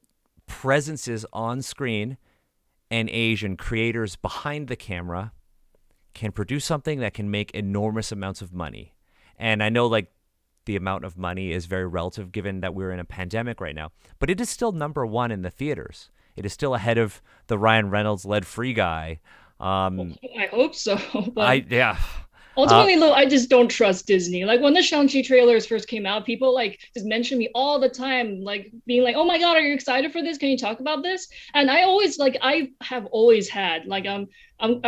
presences on screen and Asian creators behind the camera can produce something that can make enormous amounts of money. And I know like the amount of money is very relative given that we're in a pandemic right now, but it is still number one in the theaters. It is still ahead of the Ryan Reynolds led Free Guy.
I hope so. But
Yeah.
ultimately, though, I just don't trust Disney. Like when the Shang-Chi trailers first came out, people like just mentioned me all the time, like being like, "Oh my God, are you excited for this? Can you talk about this?" And I have always had like I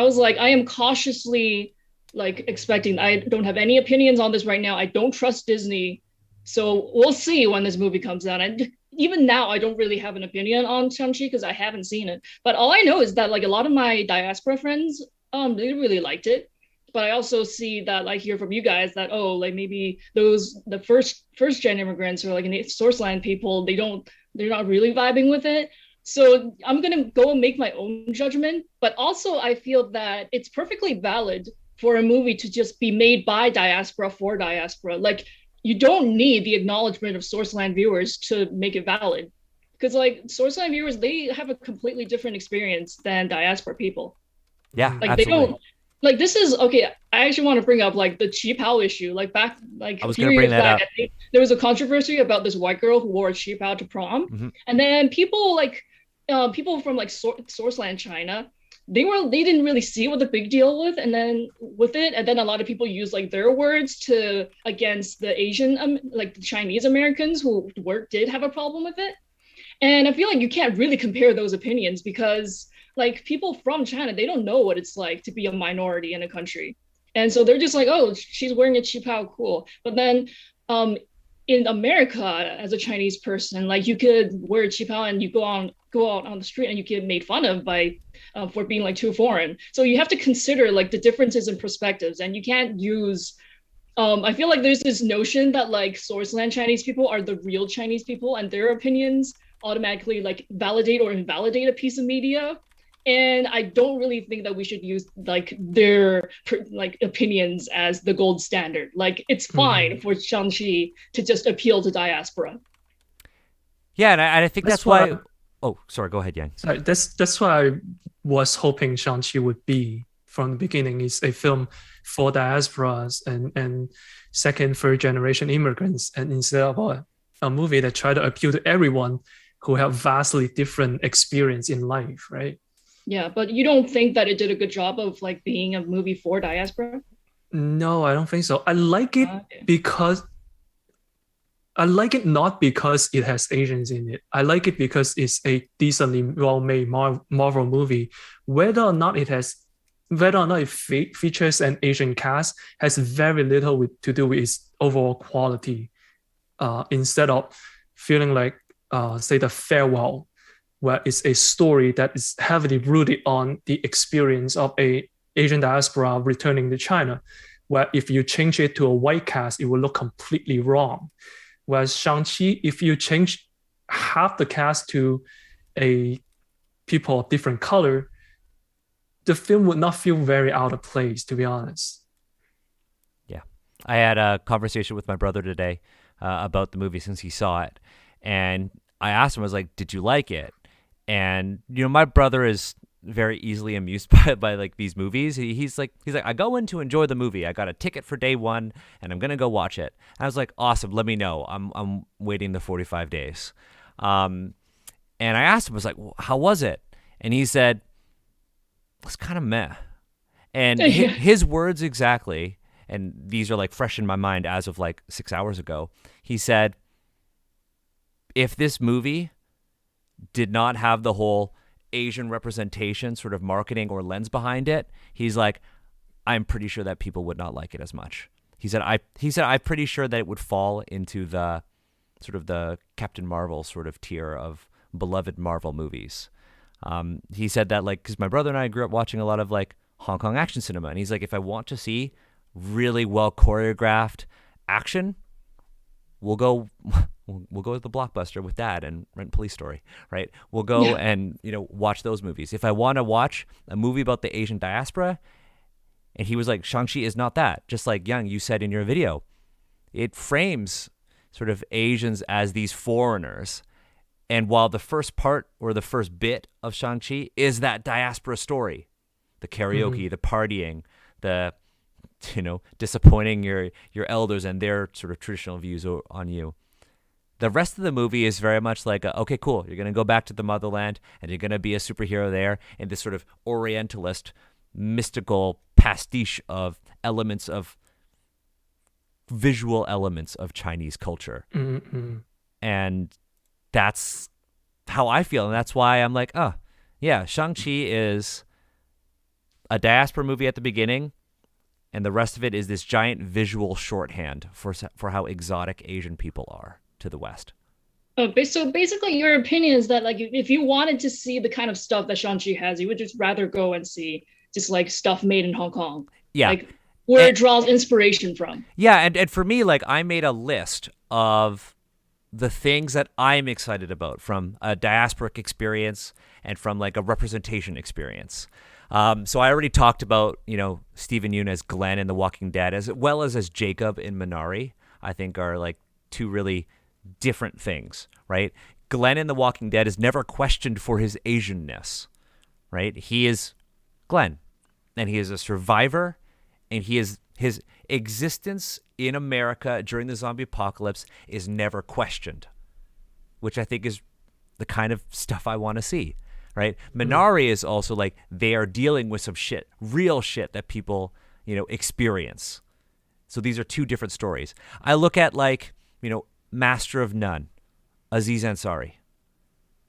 was like I am cautiously like expecting. I don't have any opinions on this right now. I don't trust Disney, so we'll see when this movie comes out. And even now, I don't really have an opinion on Shang-Chi because I haven't seen it. But all I know is that like a lot of my diaspora friends, they really liked it, but I also see that I hear from you guys that like maybe the first gen immigrants or like source land people they're not really vibing with it. So I'm gonna go and make my own judgment. But also I feel that it's perfectly valid for a movie to just be made by diaspora for diaspora. Like you don't need the acknowledgement of source land viewers to make it valid. Because like source land viewers, they have a completely different experience than diaspora people.
Yeah,
Like they
absolutely.
don't like this is okay. I actually want to bring up like the cheap how issue. Like back like
I
a
was
few
gonna bring
years
that
back,
up.
I think there was a controversy about this white girl who wore a cheap how to prom,
Hmm.
and then people like people from like Sourceland China, they didn't really see what the big deal with, and then with it, and then a lot of people use like their words to against the Asian like the Chinese Americans who did have a problem with it. And I feel like you can't really compare those opinions because like people from China, they don't know what it's like to be a minority in a country. And so they're just like, oh, she's wearing a qipao, cool. But then in America, as a Chinese person, like you could wear a qipao and you go out on the street and you get made fun of by for being like too foreign. So you have to consider like the differences in perspectives, and you can't use I feel like there's this notion that like sourceland Chinese people are the real Chinese people and their opinions automatically like validate or invalidate a piece of media. And I don't really think that we should use like their like opinions as the gold standard. Like it's fine for Shang-Chi to just appeal to diaspora.
Yeah, and I think that's
why.
why. Oh, sorry. Go ahead, Yang.
Sorry, that's what I was hoping Shang-Chi would be from the beginning. Is a film for diasporas and second, third generation immigrants, and instead of a movie that try to appeal to everyone who have vastly different experience in life, right?
Yeah, but you don't think that it did a good job of like being a movie for diaspora?
No, I don't think so. I like it
Okay.
because I like it not because it has Asians in it. I like it because it's a decently well-made Marvel movie. Whether or not it features an Asian cast has very little to do with its overall quality. Instead of feeling like, say, The Farewell, where it's a story that is heavily rooted on the experience of a Asian diaspora returning to China, where if you change it to a white cast, it will look completely wrong. Whereas Shang-Chi, if you change half the cast to a people of different color, the film would not feel very out of place, to be honest.
Yeah, I had a conversation with my brother today about the movie since he saw it, and I asked him, I was like, "Did you like it?" And my brother is very easily amused by like these movies. He's like, I go in to enjoy the movie. I got a ticket for day one, and I'm gonna go watch it. And I was like, awesome. Let me know. I'm waiting the 45 days. And I asked him, I was like, well, how was it? And he said, it's kind of meh. And his words exactly, and these are like fresh in my mind as of like 6 hours ago. He said, if this movie did not have the whole Asian representation sort of marketing or lens behind it, he's like, I'm pretty sure that people would not like it as much. He said I'm pretty sure that it would fall into the sort of the Captain Marvel sort of tier of beloved Marvel movies. He said that like, because my brother and I grew up watching a lot of like Hong Kong action cinema, and he's like, if I want to see really well choreographed action, we'll go to the Blockbuster with Dad and rent Police Story, right? We'll go and watch those movies. If I want to watch a movie about the Asian diaspora, and he was like, Shang-Chi is not that. Just like Young, you said in your video, it frames sort of Asians as these foreigners. And while the first part or the first bit of Shang-Chi is that diaspora story, the karaoke, the partying, the disappointing your elders and their sort of traditional views on you. The rest of the movie is very much like, okay, cool, you're going to go back to the motherland and you're going to be a superhero there in this sort of Orientalist, mystical pastiche of elements of visual elements of Chinese culture.
Mm-hmm.
And that's how I feel. And that's why I'm like, oh, yeah, Shang-Chi is a diaspora movie at the beginning, and the rest of it is this giant visual shorthand for how exotic Asian people are to the West.
So basically, your opinion is that like if you wanted to see the kind of stuff that Shang-Chi has, you would just rather go and see just like stuff made in Hong Kong.
Yeah.
Like where it draws inspiration from.
Yeah, and for me, like I made a list of the things that I'm excited about from a diasporic experience and from like a representation experience. So I already talked about, Steven Yeun as Glenn in The Walking Dead, as well as Jacob in Minari, I think are like two really different things, right? Glenn in The Walking Dead is never questioned for his Asianness, right? He is Glenn. and he is a survivor, and his existence in America during the zombie apocalypse is never questioned, which I think is the kind of stuff I want to see, right? Minari is also like they are dealing with some shit, real shit that people, experience. So these are two different stories. I look at like, Master of None, Aziz Ansari.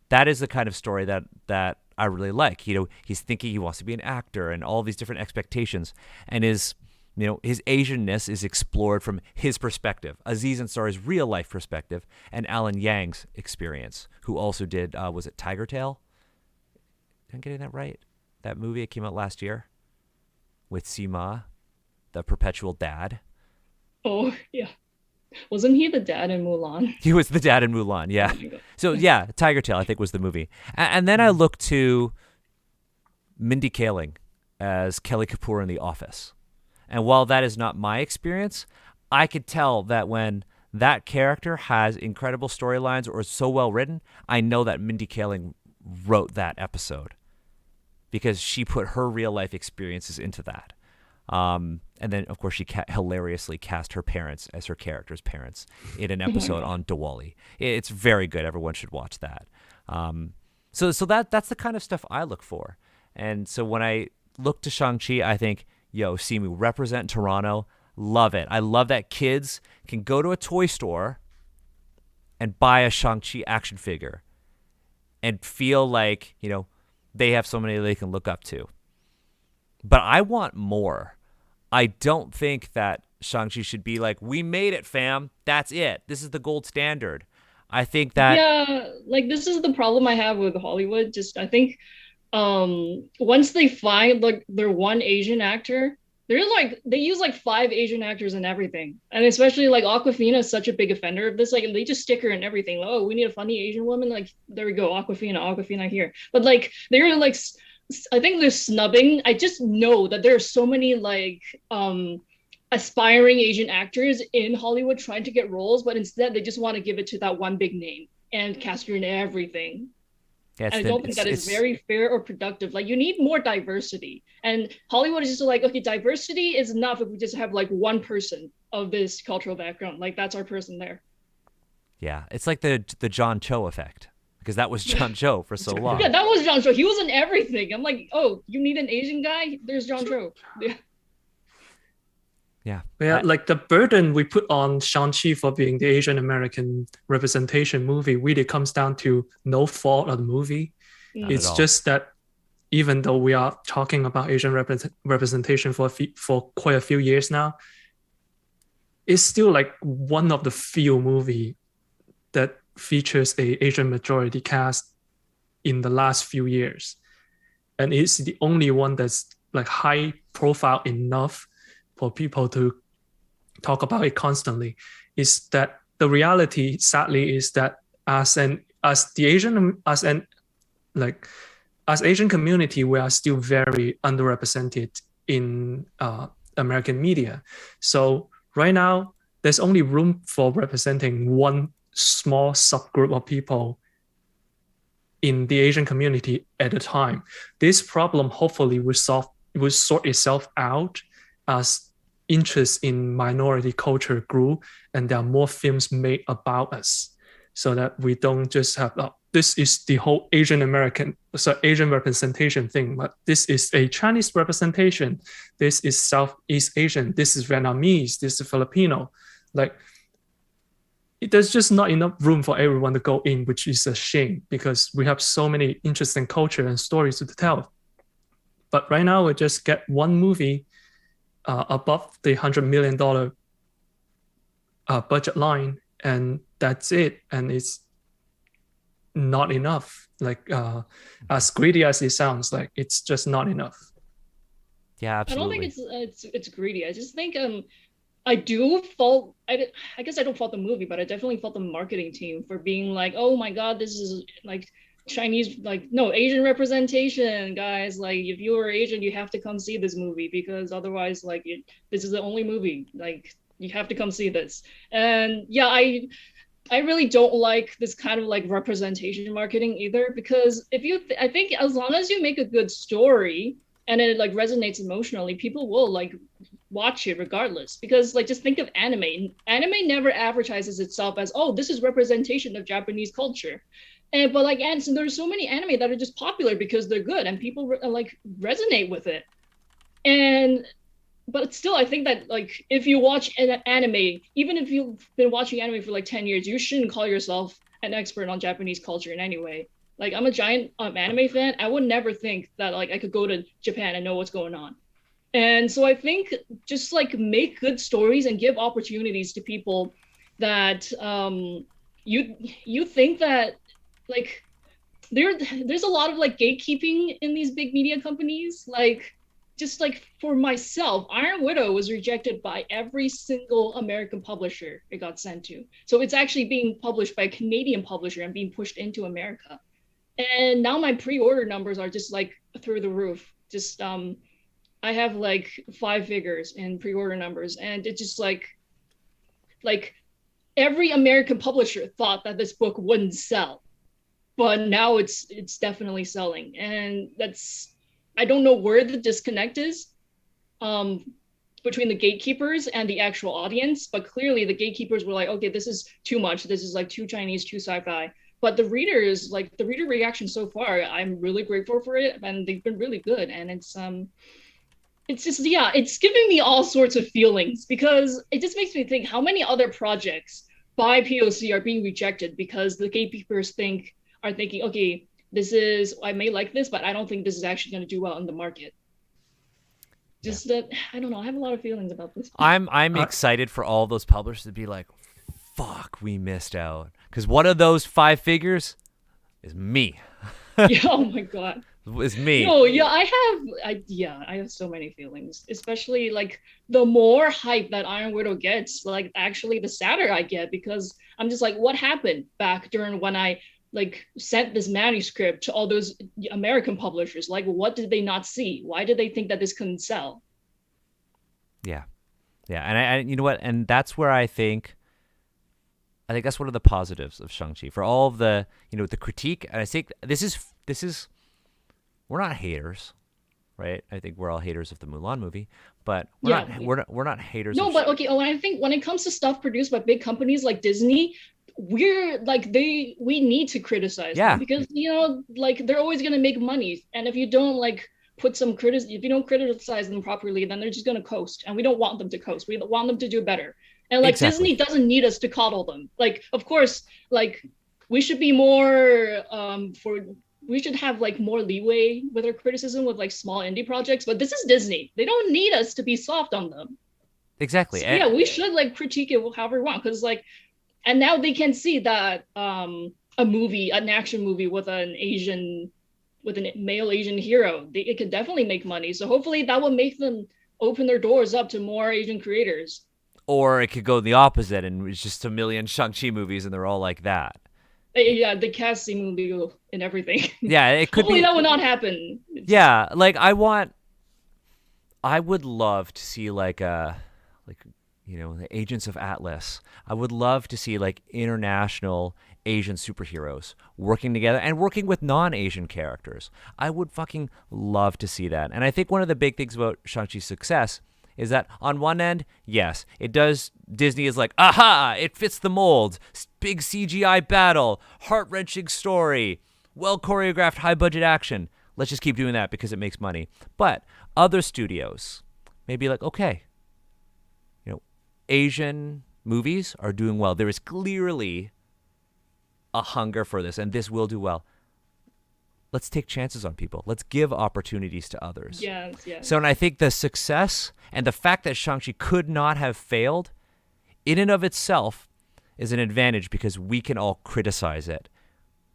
That is the kind of story that I really like. He's thinking he wants to be an actor and all these different expectations, and his Asianness is explored from his perspective, Aziz Ansari's real life perspective, and Alan Yang's experience, who also did, was it Tiger Tail? Am I getting that right? That movie that came out last year with Sima, the perpetual dad.
Oh, yeah. Wasn't he the dad in Mulan?
He was the dad in Mulan, yeah.
Oh,
So, yeah, Tiger Tail, I think, was the movie. And then I look to Mindy Kaling as Kelly Kapoor in The Office. And while that is not my experience, I could tell that when that character has incredible storylines or is so well written, I know that Mindy Kaling wrote that episode because she put her real life experiences into that. And then, of course, she hilariously cast her parents as her character's parents in an episode on Diwali. It's very good. Everyone should watch that. So that's the kind of stuff I look for. And so when I look to Shang-Chi, I think, see me represent Toronto. Love it. I love that kids can go to a toy store and buy a Shang-Chi action figure and feel like, they have somebody they can look up to. But I want more. I don't think that Shang-Chi should be like, we made it, fam. That's it. This is the gold standard. I think that...
Yeah, like this is the problem I have with Hollywood. Just, I think once they find like their one Asian actor, they use like 5 Asian actors and everything. And especially like Awkwafina is such a big offender of this. Like they just stick her in everything. Like, oh, we need a funny Asian woman. Like, there we go, Awkwafina here. But like they're like, I think they're snubbing. I just know that there are so many like aspiring Asian actors in Hollywood trying to get roles, but instead they just want to give it to that one big name and cast her in everything.
Yeah,
and I don't think that is very fair or productive. Like, you need more diversity. And Hollywood is just like, okay, diversity is enough if we just have like one person of this cultural background. Like, that's our person there.
Yeah, it's like the John Cho effect, because that was John Cho for so long.
Yeah, that was John Cho. He was in everything. I'm like, oh, you need an Asian guy? There's John Cho.
Yeah.
Yeah, like the burden we put on Shang-Chi for being the Asian American representation movie really comes down to no fault of the movie. It's just that even though we are talking about Asian representation for quite a few years now, it's still like one of the few movie that features a Asian majority cast in the last few years. And it's the only one that's like high profile enough for people to talk about it constantly. Is that the reality, sadly, is that as Asian community, we are still very underrepresented in American media. So right now, there's only room for representing one small subgroup of people in the Asian community at a time. This problem hopefully will sort itself out as interest in minority culture grew and there are more films made about us, so that we don't just have this is the whole Asian representation thing, but this is a Chinese representation, this is Southeast Asian, this is Vietnamese, this is Filipino. Like, there's just not enough room for everyone to go in, which is a shame because we have so many interesting culture and stories to tell. But right now we just get one movie above the $100 million budget line, and that's it. And it's not enough. Like, as greedy as it sounds, like it's just not enough.
Yeah, absolutely.
I don't think it's greedy. I just think I do fault. I guess I don't fault the movie, but I definitely fault the marketing team for being like, oh my god, this is like Chinese, like, no, Asian representation, guys. Like, if you are Asian, you have to come see this movie because otherwise, like, this is the only movie. Like, you have to come see this. And yeah, I really don't like this kind of like representation marketing either, because I think as long as you make a good story, and it like resonates emotionally, people will like watch it regardless. Because like just think of anime. Anime never advertises itself as, oh, this is representation of Japanese culture. And but like, and so there's so many anime that are just popular because they're good and people like resonate with it. And but still, I think that like if you watch an anime, even if you've been watching anime for like 10 years, you shouldn't call yourself an expert on Japanese culture in any way. Like I'm a giant anime fan. I would never think that like I could go to Japan and know what's going on. And so I think just like make good stories and give opportunities to people that you think that like there's a lot of like gatekeeping in these big media companies. Like just like for myself, Iron Widow was rejected by every single American publisher it got sent to. So it's actually being published by a Canadian publisher and being pushed into America. And now my pre-order numbers are just like through the roof. Just I have like 5 figures in pre-order numbers, and it's just like every American publisher thought that this book wouldn't sell, but now it's definitely selling. And that's, I don't know where the disconnect is between the gatekeepers and the actual audience, but clearly the gatekeepers were like, okay, this is too much. This is like too Chinese, too sci-fi. But the readers, like the reader reaction so far, I'm really grateful for it, and they've been really good. And it's just, yeah, it's giving me all sorts of feelings, because it just makes me think how many other projects by POC are being rejected because the gatekeepers are thinking, okay, this is, I may like this, but I don't think this is actually going to do well in the market. Just that, I don't know. I have a lot of feelings about this.
I'm excited for all those publishers to be like, fuck, we missed out. Because one of those 5 figures is me.
Yeah, oh my God.
It's me.
No, yeah, I have so many feelings, especially like the more hype that Iron Widow gets, like actually the sadder I get, because I'm just like, what happened back during when I like sent this manuscript to all those American publishers? Like, what did they not see? Why did they think that this couldn't sell?
Yeah. And I you know what? And that's where I think that's one of the positives of Shang-Chi. For all of the, the critique, and I think this is we're not haters, right? I think we're all haters of the Mulan movie, but we're not haters.
No, but okay. Oh, and I think when it comes to stuff produced by big companies like Disney, we're like we need to criticize them, because like they're always gonna make money, and if you don't like if you don't criticize them properly, then they're just gonna coast, and we don't want them to coast. We want them to do better. And like exactly. Disney doesn't need us to coddle them. Like, of course, like we should be more we should have like more leeway with our criticism with like small indie projects, but this is Disney. They don't need us to be soft on them.
Exactly.
So, yeah, we should like critique it however we want, because like, and now they can see that an action movie with a male Asian hero, it could definitely make money. So hopefully that will make them open their doors up to more Asian creators.
Or it could go the opposite, and it's just a million Shang-Chi movies, and they're all like that.
Yeah, the casting will be and everything.
Yeah, it could
hopefully
be.
That will not happen.
Yeah, like I would love to see the Agents of Atlas. I would love to see like international Asian superheroes working together and working with non-Asian characters. I would fucking love to see that. And I think one of the big things about Shang-Chi's success is that on one end, yes, it does. Disney is like, aha, it fits the mold. Big CGI battle, heart-wrenching story, well-choreographed, high-budget action. Let's just keep doing that because it makes money. But other studios may be like, okay, Asian movies are doing well. There is clearly a hunger for this, and this will do well. Let's take chances on people. Let's give opportunities to others.
Yes.
So, and I think the success and the fact that Shang-Chi could not have failed in and of itself is an advantage, because we can all criticize it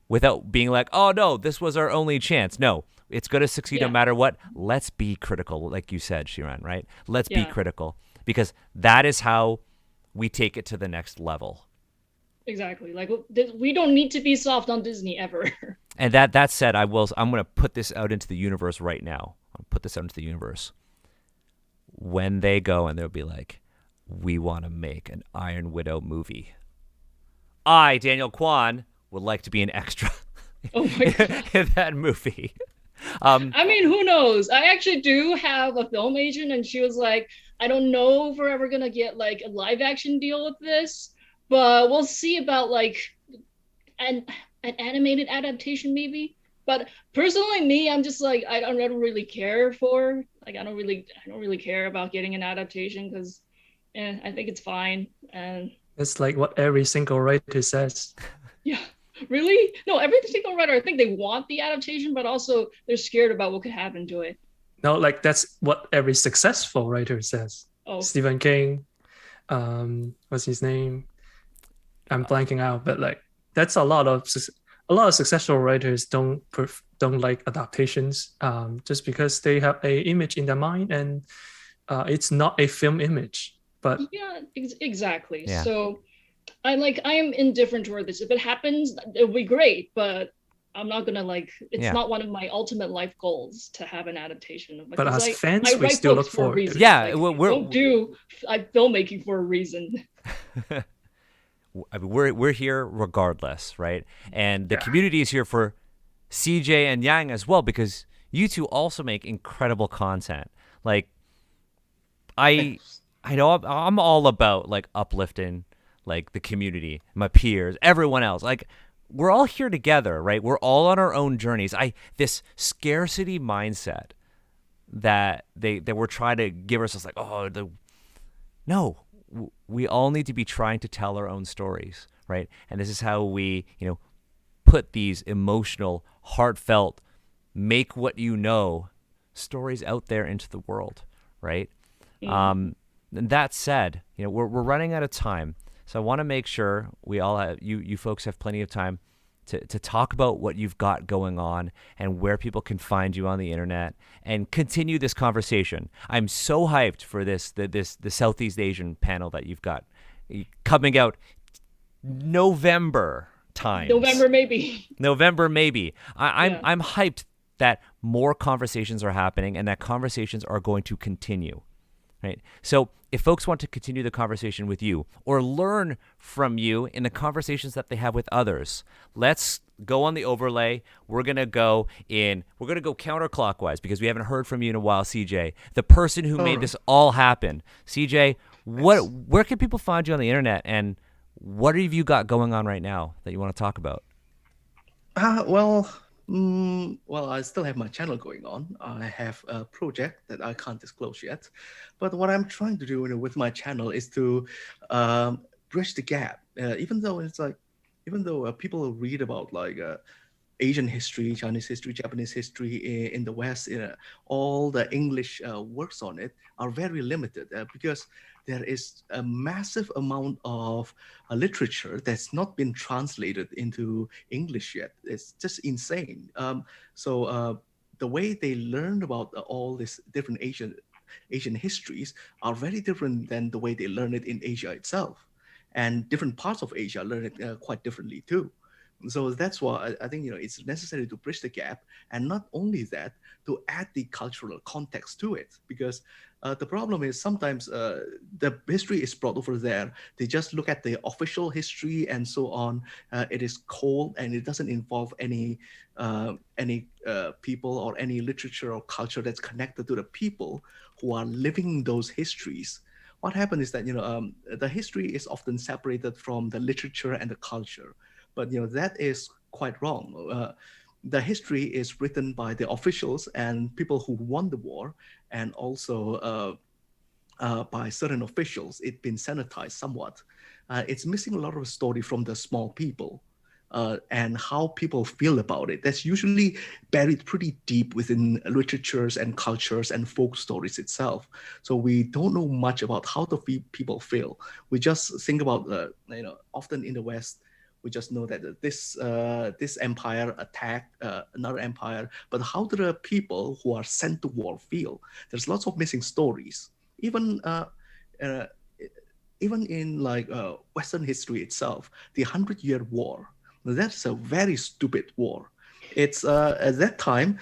without being like, oh no, this was our only chance. No, it's going to succeed no matter what. Let's be critical, like you said, Shiran, right? Let's be critical, because that is how we take it to the next level.
Exactly. Like, we don't need to be soft on Disney ever.
And that said, I'm going to put this out into the universe right now. I'll put this out into the universe. When they go and they'll be like, we want to make an Iron Widow movie. I, Daniel Kwan, would like to be an extra
oh my God.
in that movie.
I mean, who knows? I actually do have a film agent, and she was like, I don't know if we're ever gonna get like a live action deal with this, but we'll see about like an an animated adaptation maybe. But personally, me, I'm just like I don't really care for like I don't really care about getting an adaptation because I think it's fine. And
It's like what every single writer says.
yeah, really, no, every single writer, I think they want the adaptation, but also they're scared about what could happen to it.
No, like that's what every successful writer says.
Oh,
Stephen King, what's his name? I'm blanking out, but like that's a lot of successful writers don't like adaptations, just because they have a image in their mind, and it's not a film image. But
yeah, exactly.
Yeah.
So I am indifferent toward this. If it happens, it'll be great, but I'm not gonna like. It's
Yeah.
not one of my ultimate life goals to have an adaptation of.
But as
I,
fans,
I
we
write
still
books
look
for a
forward to it.
reason.
Yeah,
like,
we're-
don't do filmmaking for a reason.
I mean, we're here regardless, right? And the
Yeah.
community is here for CJ and Yang as well, because you two also make incredible content. Like, I know I'm all about like uplifting like the community, my peers, everyone else. Like, we're all here together, right? We're all on our own journeys. This scarcity mindset that they were trying to give us, like, no, we all need to be trying to tell our own stories, right? And this is how we, put these emotional, heartfelt, make what you know stories out there into the world, right? And that said, we're running out of time, so I want to make sure we all have you folks have plenty of time to talk about what you've got going on and where people can find you on the internet and continue this conversation. I'm so hyped for the Southeast Asian panel that you've got coming out November times.
November maybe.
I'm hyped that more conversations are happening and that conversations are going to continue. Right. So if folks want to continue the conversation with you or learn from you in the conversations that they have with others, let's go on the overlay. We're going to go counterclockwise because we haven't heard from you in a while, CJ, the person who made this all happen. CJ, where can people find you on the internet, and what have you got going on right now that you want to talk about?
Well, I still have my channel going on. I have a project that I can't disclose yet, but what I'm trying to do with my channel is to bridge the gap. Even though people read about like Asian history, Chinese history, Japanese history in the West, all the English works on it are very limited because there is a massive amount of literature that's not been translated into English yet. It's just insane. So the way they learn about all these different Asian histories are very different than the way they learn it in Asia itself. And different parts of Asia learn it quite differently too. So that's why I think it's necessary to bridge the gap, and not only that, to add the cultural context to it. Because the problem is sometimes the history is brought over there. They just look at the official history and so on. It is cold and it doesn't involve any people or any literature or culture that's connected to the people who are living those histories. What happened is that the history is often separated from the literature and the culture. But that is quite wrong. The history is written by the officials and people who won the war, and also by certain officials. It's been sanitized somewhat. It's missing a lot of story from the small people and how people feel about it. That's usually buried pretty deep within literatures and cultures and folk stories itself. So we don't know much about how the people feel. We just think about often in the West, we just know that this empire attacked another empire, but how do the people who are sent to war feel? There's lots of missing stories. Even in like Western history itself, the 100-Year War, that's a very stupid war. It's at that time,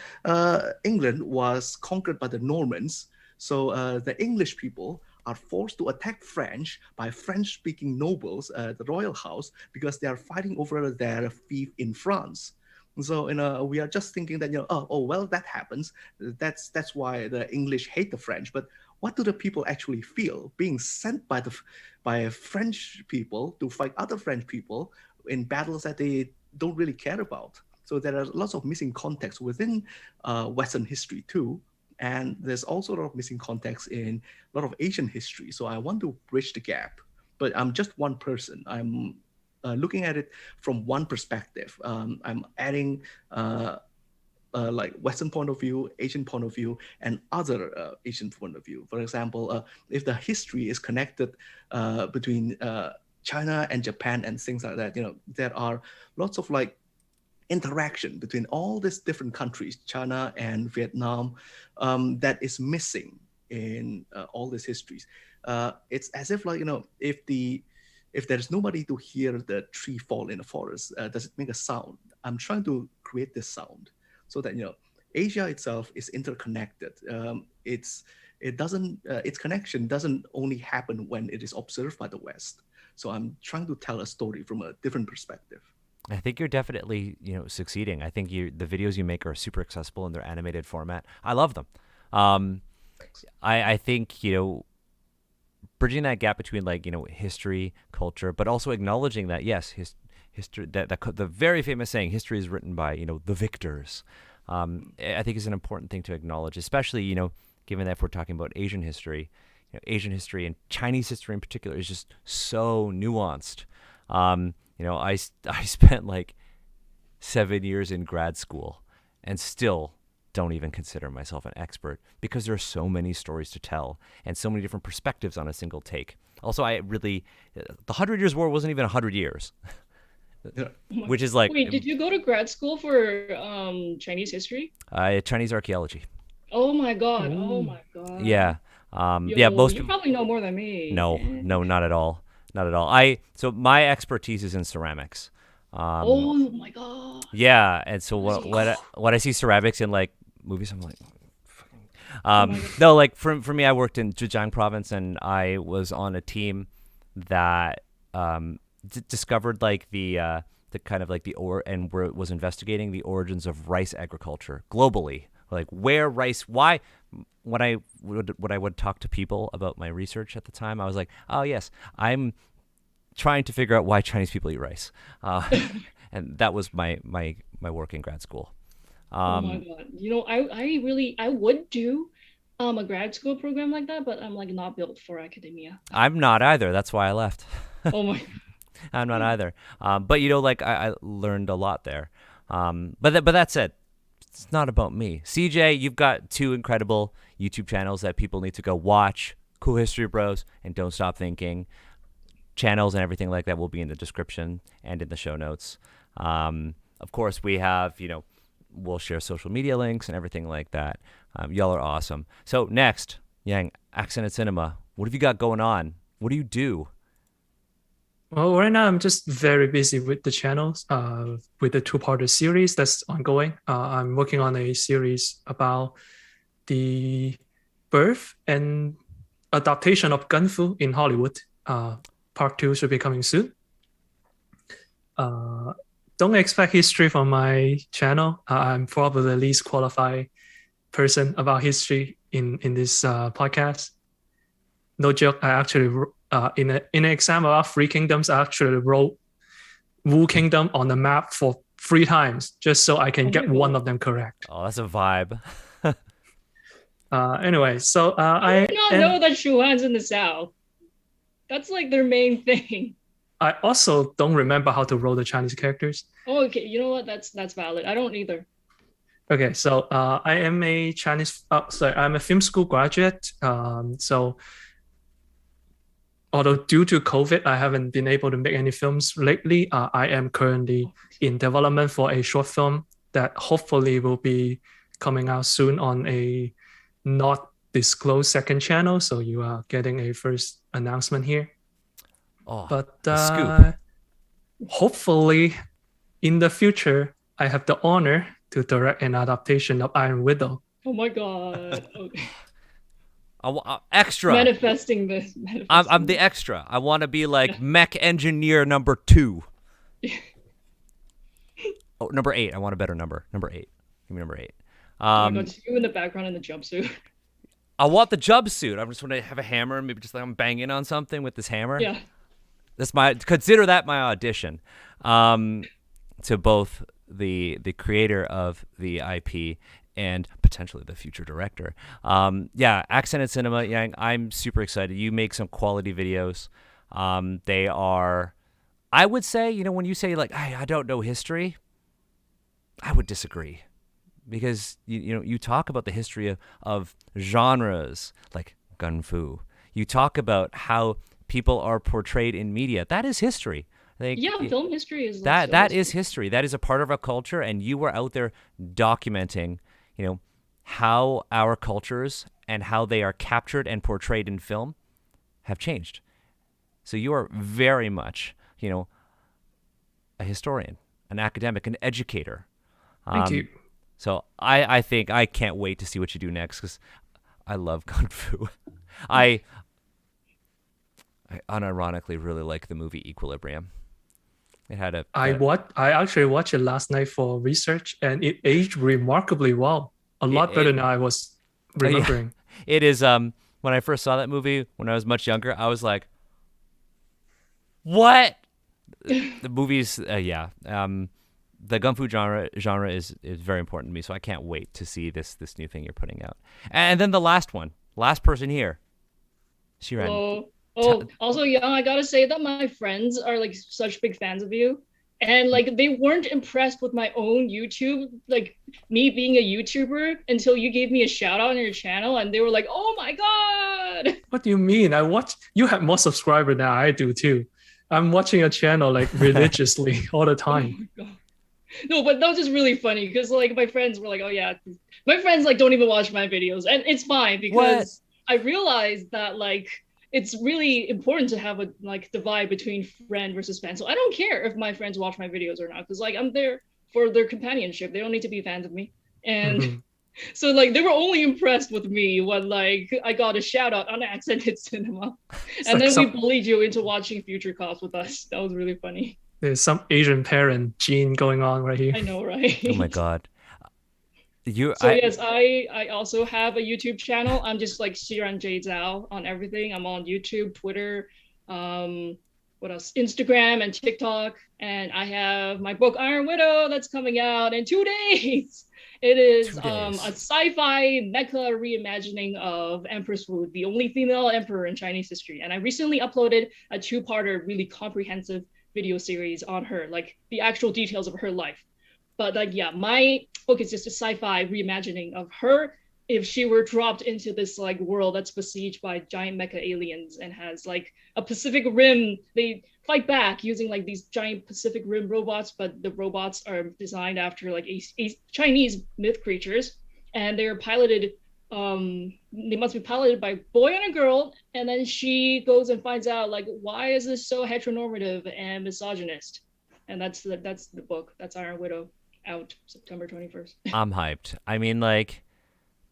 England was conquered by the Normans, so the English people are forced to attack French by French-speaking nobles, the royal house, because they are fighting over their fief in France. So we are just thinking that oh well, that happens. That's why the English hate the French. But what do the people actually feel being sent by French people to fight other French people in battles that they don't really care about? So there are lots of missing context within Western history too, and there's also a lot of missing context in a lot of Asian history. So I want to bridge the gap, but I'm just one person. I'm looking at it from one perspective. I'm adding like Western point of view, Asian point of view, and other Asian point of view. For example, if the history is connected between China and Japan and things like that, there are lots of like interaction between all these different countries, China and Vietnam, that is missing in all these histories. It's as if like, if there's nobody to hear the tree fall in the forest, does it make a sound? I'm trying to create this sound so that, Asia itself is interconnected. Its connection doesn't only happen when it is observed by the West. So I'm trying to tell a story from a different perspective.
I think you're definitely, succeeding. I think the videos you make are super accessible in their animated format. I love them. I think, bridging that gap between like, history, culture, but also acknowledging that, yes, history, that the very famous saying, history is written by, the victors. I think is an important thing to acknowledge, especially, given that if we're talking about Asian history, Asian history and Chinese history in particular is just so nuanced. I spent like 7 years in grad school and still don't even consider myself an expert because there are so many stories to tell and so many different perspectives on a single take. Also, the 100 Years' War wasn't even 100 years, which is like...
Wait, did you go to grad school for Chinese history?
Chinese archaeology.
Oh my God.
Ooh.
Oh my God.
Yeah.
Yo,
most
you probably know more than me.
No, not at all. Not at all. So my expertise is in ceramics.
Oh my God.
Yeah, and so what I see ceramics in like movies, I'm like, no, like for me, I worked in Zhejiang province, and I was on a team that discovered like the kind of like and where it was investigating the origins of rice agriculture globally, like where rice, why. When I would talk to people about my research at the time, I was like, oh yes, I'm trying to figure out why Chinese people eat rice, and that was my work in grad school.
Oh my God. I would do a grad school program like that, but I'm like not built for academia.
I'm not either. That's why I left.
Oh my.
I'm not either. But like I learned a lot there. But that said, it's not about me. CJ, you've got 2 incredible YouTube channels that people need to go watch. Cool History Bros and Don't Stop Thinking. Channels and everything like that will be in the description and in the show notes. Of course, we have, we'll share social media links and everything like that. Y'all are awesome. So next, Yang, Accented Cinema. What have you got going on? What do you do?
Well, right now I'm just very busy with the channels, with the 2-parter series that's ongoing. I'm working on a series about the birth and adaptation of Kung Fu in Hollywood. Part 2 should be coming soon. Don't expect history from my channel. I'm probably the least qualified person about history in this podcast. No joke, I actually... in an exam about 3 kingdoms, I actually wrote Wu Kingdom on the map for 3 times just so I can get one of them correct.
Oh, that's a vibe.
Anyway, so I
did not know that Shuan's in the South. That's like their main thing.
I also don't remember how to roll the Chinese characters.
Oh, okay. You know what? That's valid. I don't either.
Okay, so I am a I'm a film school graduate. So although due to COVID, I haven't been able to make any films lately. I am currently in development for a short film that hopefully will be coming out soon on a not disclosed second channel. So you are getting a first announcement here.
Oh,
but
scoop.
Hopefully in the future, I have the honor to direct an adaptation of Iron Widow.
Oh my God. Okay.
Extra.
Manifesting this.
I'm the extra. I want to be like mech engineer number 2. Oh, number 8. I want a better number. Number 8. Give me number 8.
Oh my God, it's you in the background in the jumpsuit.
I want the jumpsuit. I'm just want to have a hammer, maybe just like I'm banging on something with this hammer.
Yeah.
Consider that my audition. To both the creator of the IP and potentially the future director. Yeah, Accented Cinema, Yang, I'm super excited. You make some quality videos. They are, I would say, you know, when you say like, I don't know history, I would disagree. Because, you know, you talk about the history of genres like gun fu. You talk about how people are portrayed in media. That is history. Like,
Yeah, film history is
that is history. That is a part of our culture, and you were out there documenting, you know, how our cultures and how they are captured and portrayed in film have changed. So you are very much, you know, a historian, an academic, an educator.
Thank you.
So I think I can't wait to see what you do next because I love Kung Fu. I unironically really like the movie Equilibrium. It had
I actually watched it last night for research, and it aged remarkably well. A lot better than I was remembering.
Yeah. It is. When I first saw that movie when I was much younger, I was like, "What?" The movies, yeah. The Kung Fu genre is very important to me, so I can't wait to see this new thing you're putting out. And then the last person here, Shiren.
Also, yeah, I gotta say that my friends are like such big fans of you, and like they weren't impressed with my own YouTube, like me being a YouTuber, until you gave me a shout out on your channel, and they were like, "Oh my God!"
What do you mean? You have more subscribers than I do too. I'm watching your channel like religiously all the time.
Oh my God. No, but that was just really funny because like my friends were like, "Oh yeah," my friends like don't even watch my videos, and it's fine because I realized that like it's really important to have a like divide between friend versus fan. So I don't care if my friends watch my videos or not because like I'm there for their companionship. They don't need to be fans of me. And so like they were only impressed with me when like I got a shout out on Accented Cinema, and then we bullied you into watching Future Cops with us. That was really funny.
There's some Asian parent gene going on right here.
I know, right?
Oh my God.
Yes, I also have a YouTube channel. I'm just like Shiran J Zhao on everything. I'm on YouTube, Twitter, what else? Instagram and TikTok. And I have my book Iron Widow that's coming out in 2 days. It is a sci-fi mecha reimagining of Empress Wu, the only female emperor in Chinese history. And I recently uploaded a 2-parter, really comprehensive video series on her, like the actual details of her life. But like, yeah, my book is just a sci-fi reimagining of her if she were dropped into this like world that's besieged by giant mecha aliens and has like a Pacific Rim. They fight back using like these giant Pacific Rim robots, but the robots are designed after like a Chinese myth creatures, and they're piloted. They must be piloted by a boy and a girl, and then she goes and finds out like why is this so heteronormative and misogynist, and that's the book. That's Iron Widow, out September 21st.
I'm hyped. I mean, like,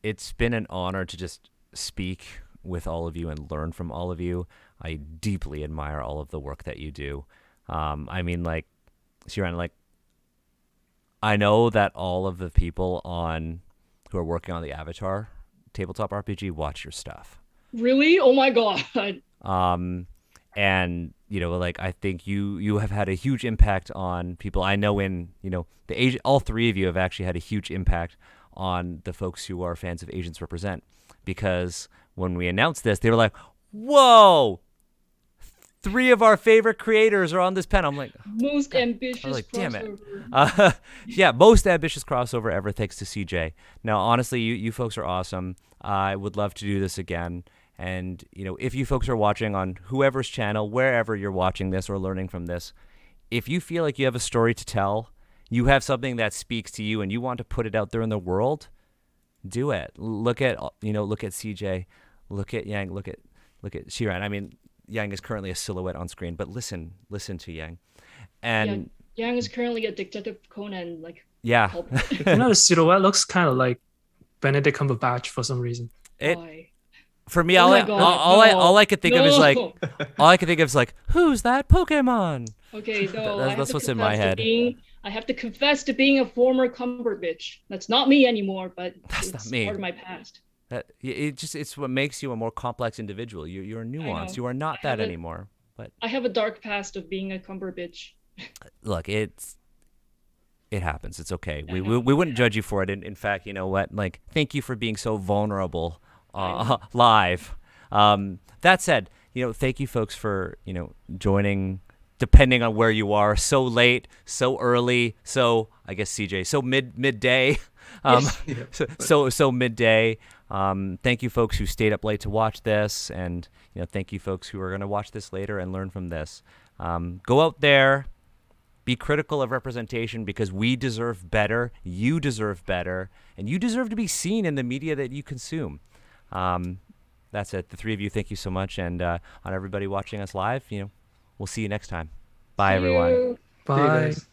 it's been an honor to just speak with all of you and learn from all of you. I deeply admire all of the work that you do. I mean, like, Shiran, like, I know that all of the people who are working on the Avatar tabletop RPG watch your stuff.
Really? Oh my God.
And you know, like, I think you have had a huge impact on people. I know all 3 of you have actually had a huge impact on the folks who are fans of Asians Represent, because when we announced this, they were like, "Whoa, 3 of our favorite creators are on this panel." I'm like,
most ambitious.
I was like,
crossover.
damn it. Yeah, most ambitious crossover ever, thanks to CJ. Now, honestly, you folks are awesome. I would love to do this again. And, you know, if you folks are watching on whoever's channel, wherever you're watching this or learning from this, if you feel like you have a story to tell, you have something that speaks to you and you want to put it out there in the world, do it. Look at CJ, look at Yang, look at Shiran. I mean, Yang is currently a silhouette on screen, but listen to Yang. And
yeah, Yang is currently a Detective Conan, like,
yeah.
The silhouette looks kind of like Benedict Cumberbatch for some reason.
For me, all I could think of is like, who's that Pokemon?
Okay, no,
that's what's in my head.
I have to confess to being a former cumber bitch. That's not me anymore, but
That's
it's
not me.
part of my past.
It's what makes you a more complex individual. You're
I
nuanced.
know.
You are not that anymore. But
I have a dark past of being a cumber bitch.
look, it happens. It's okay.
I
We
know.
wouldn't judge you for it. In fact, you know what? Like, thank you for being so vulnerable
I
live. That said, you know, thank you folks for, you know, joining. Depending on where you are, so late, so early, so I guess CJ, so midday,
Yes.
so midday. Thank you folks who stayed up late to watch this, and you know, thank you folks who are going to watch this later and learn from this. Go out there, be critical of representation because we deserve better, you deserve better, and you deserve to be seen in the media that you consume. That's it. The three of you, thank you so much, and on everybody watching us live, you know, we'll see you next time. Bye,
See
everyone.
you.
Bye.
guys.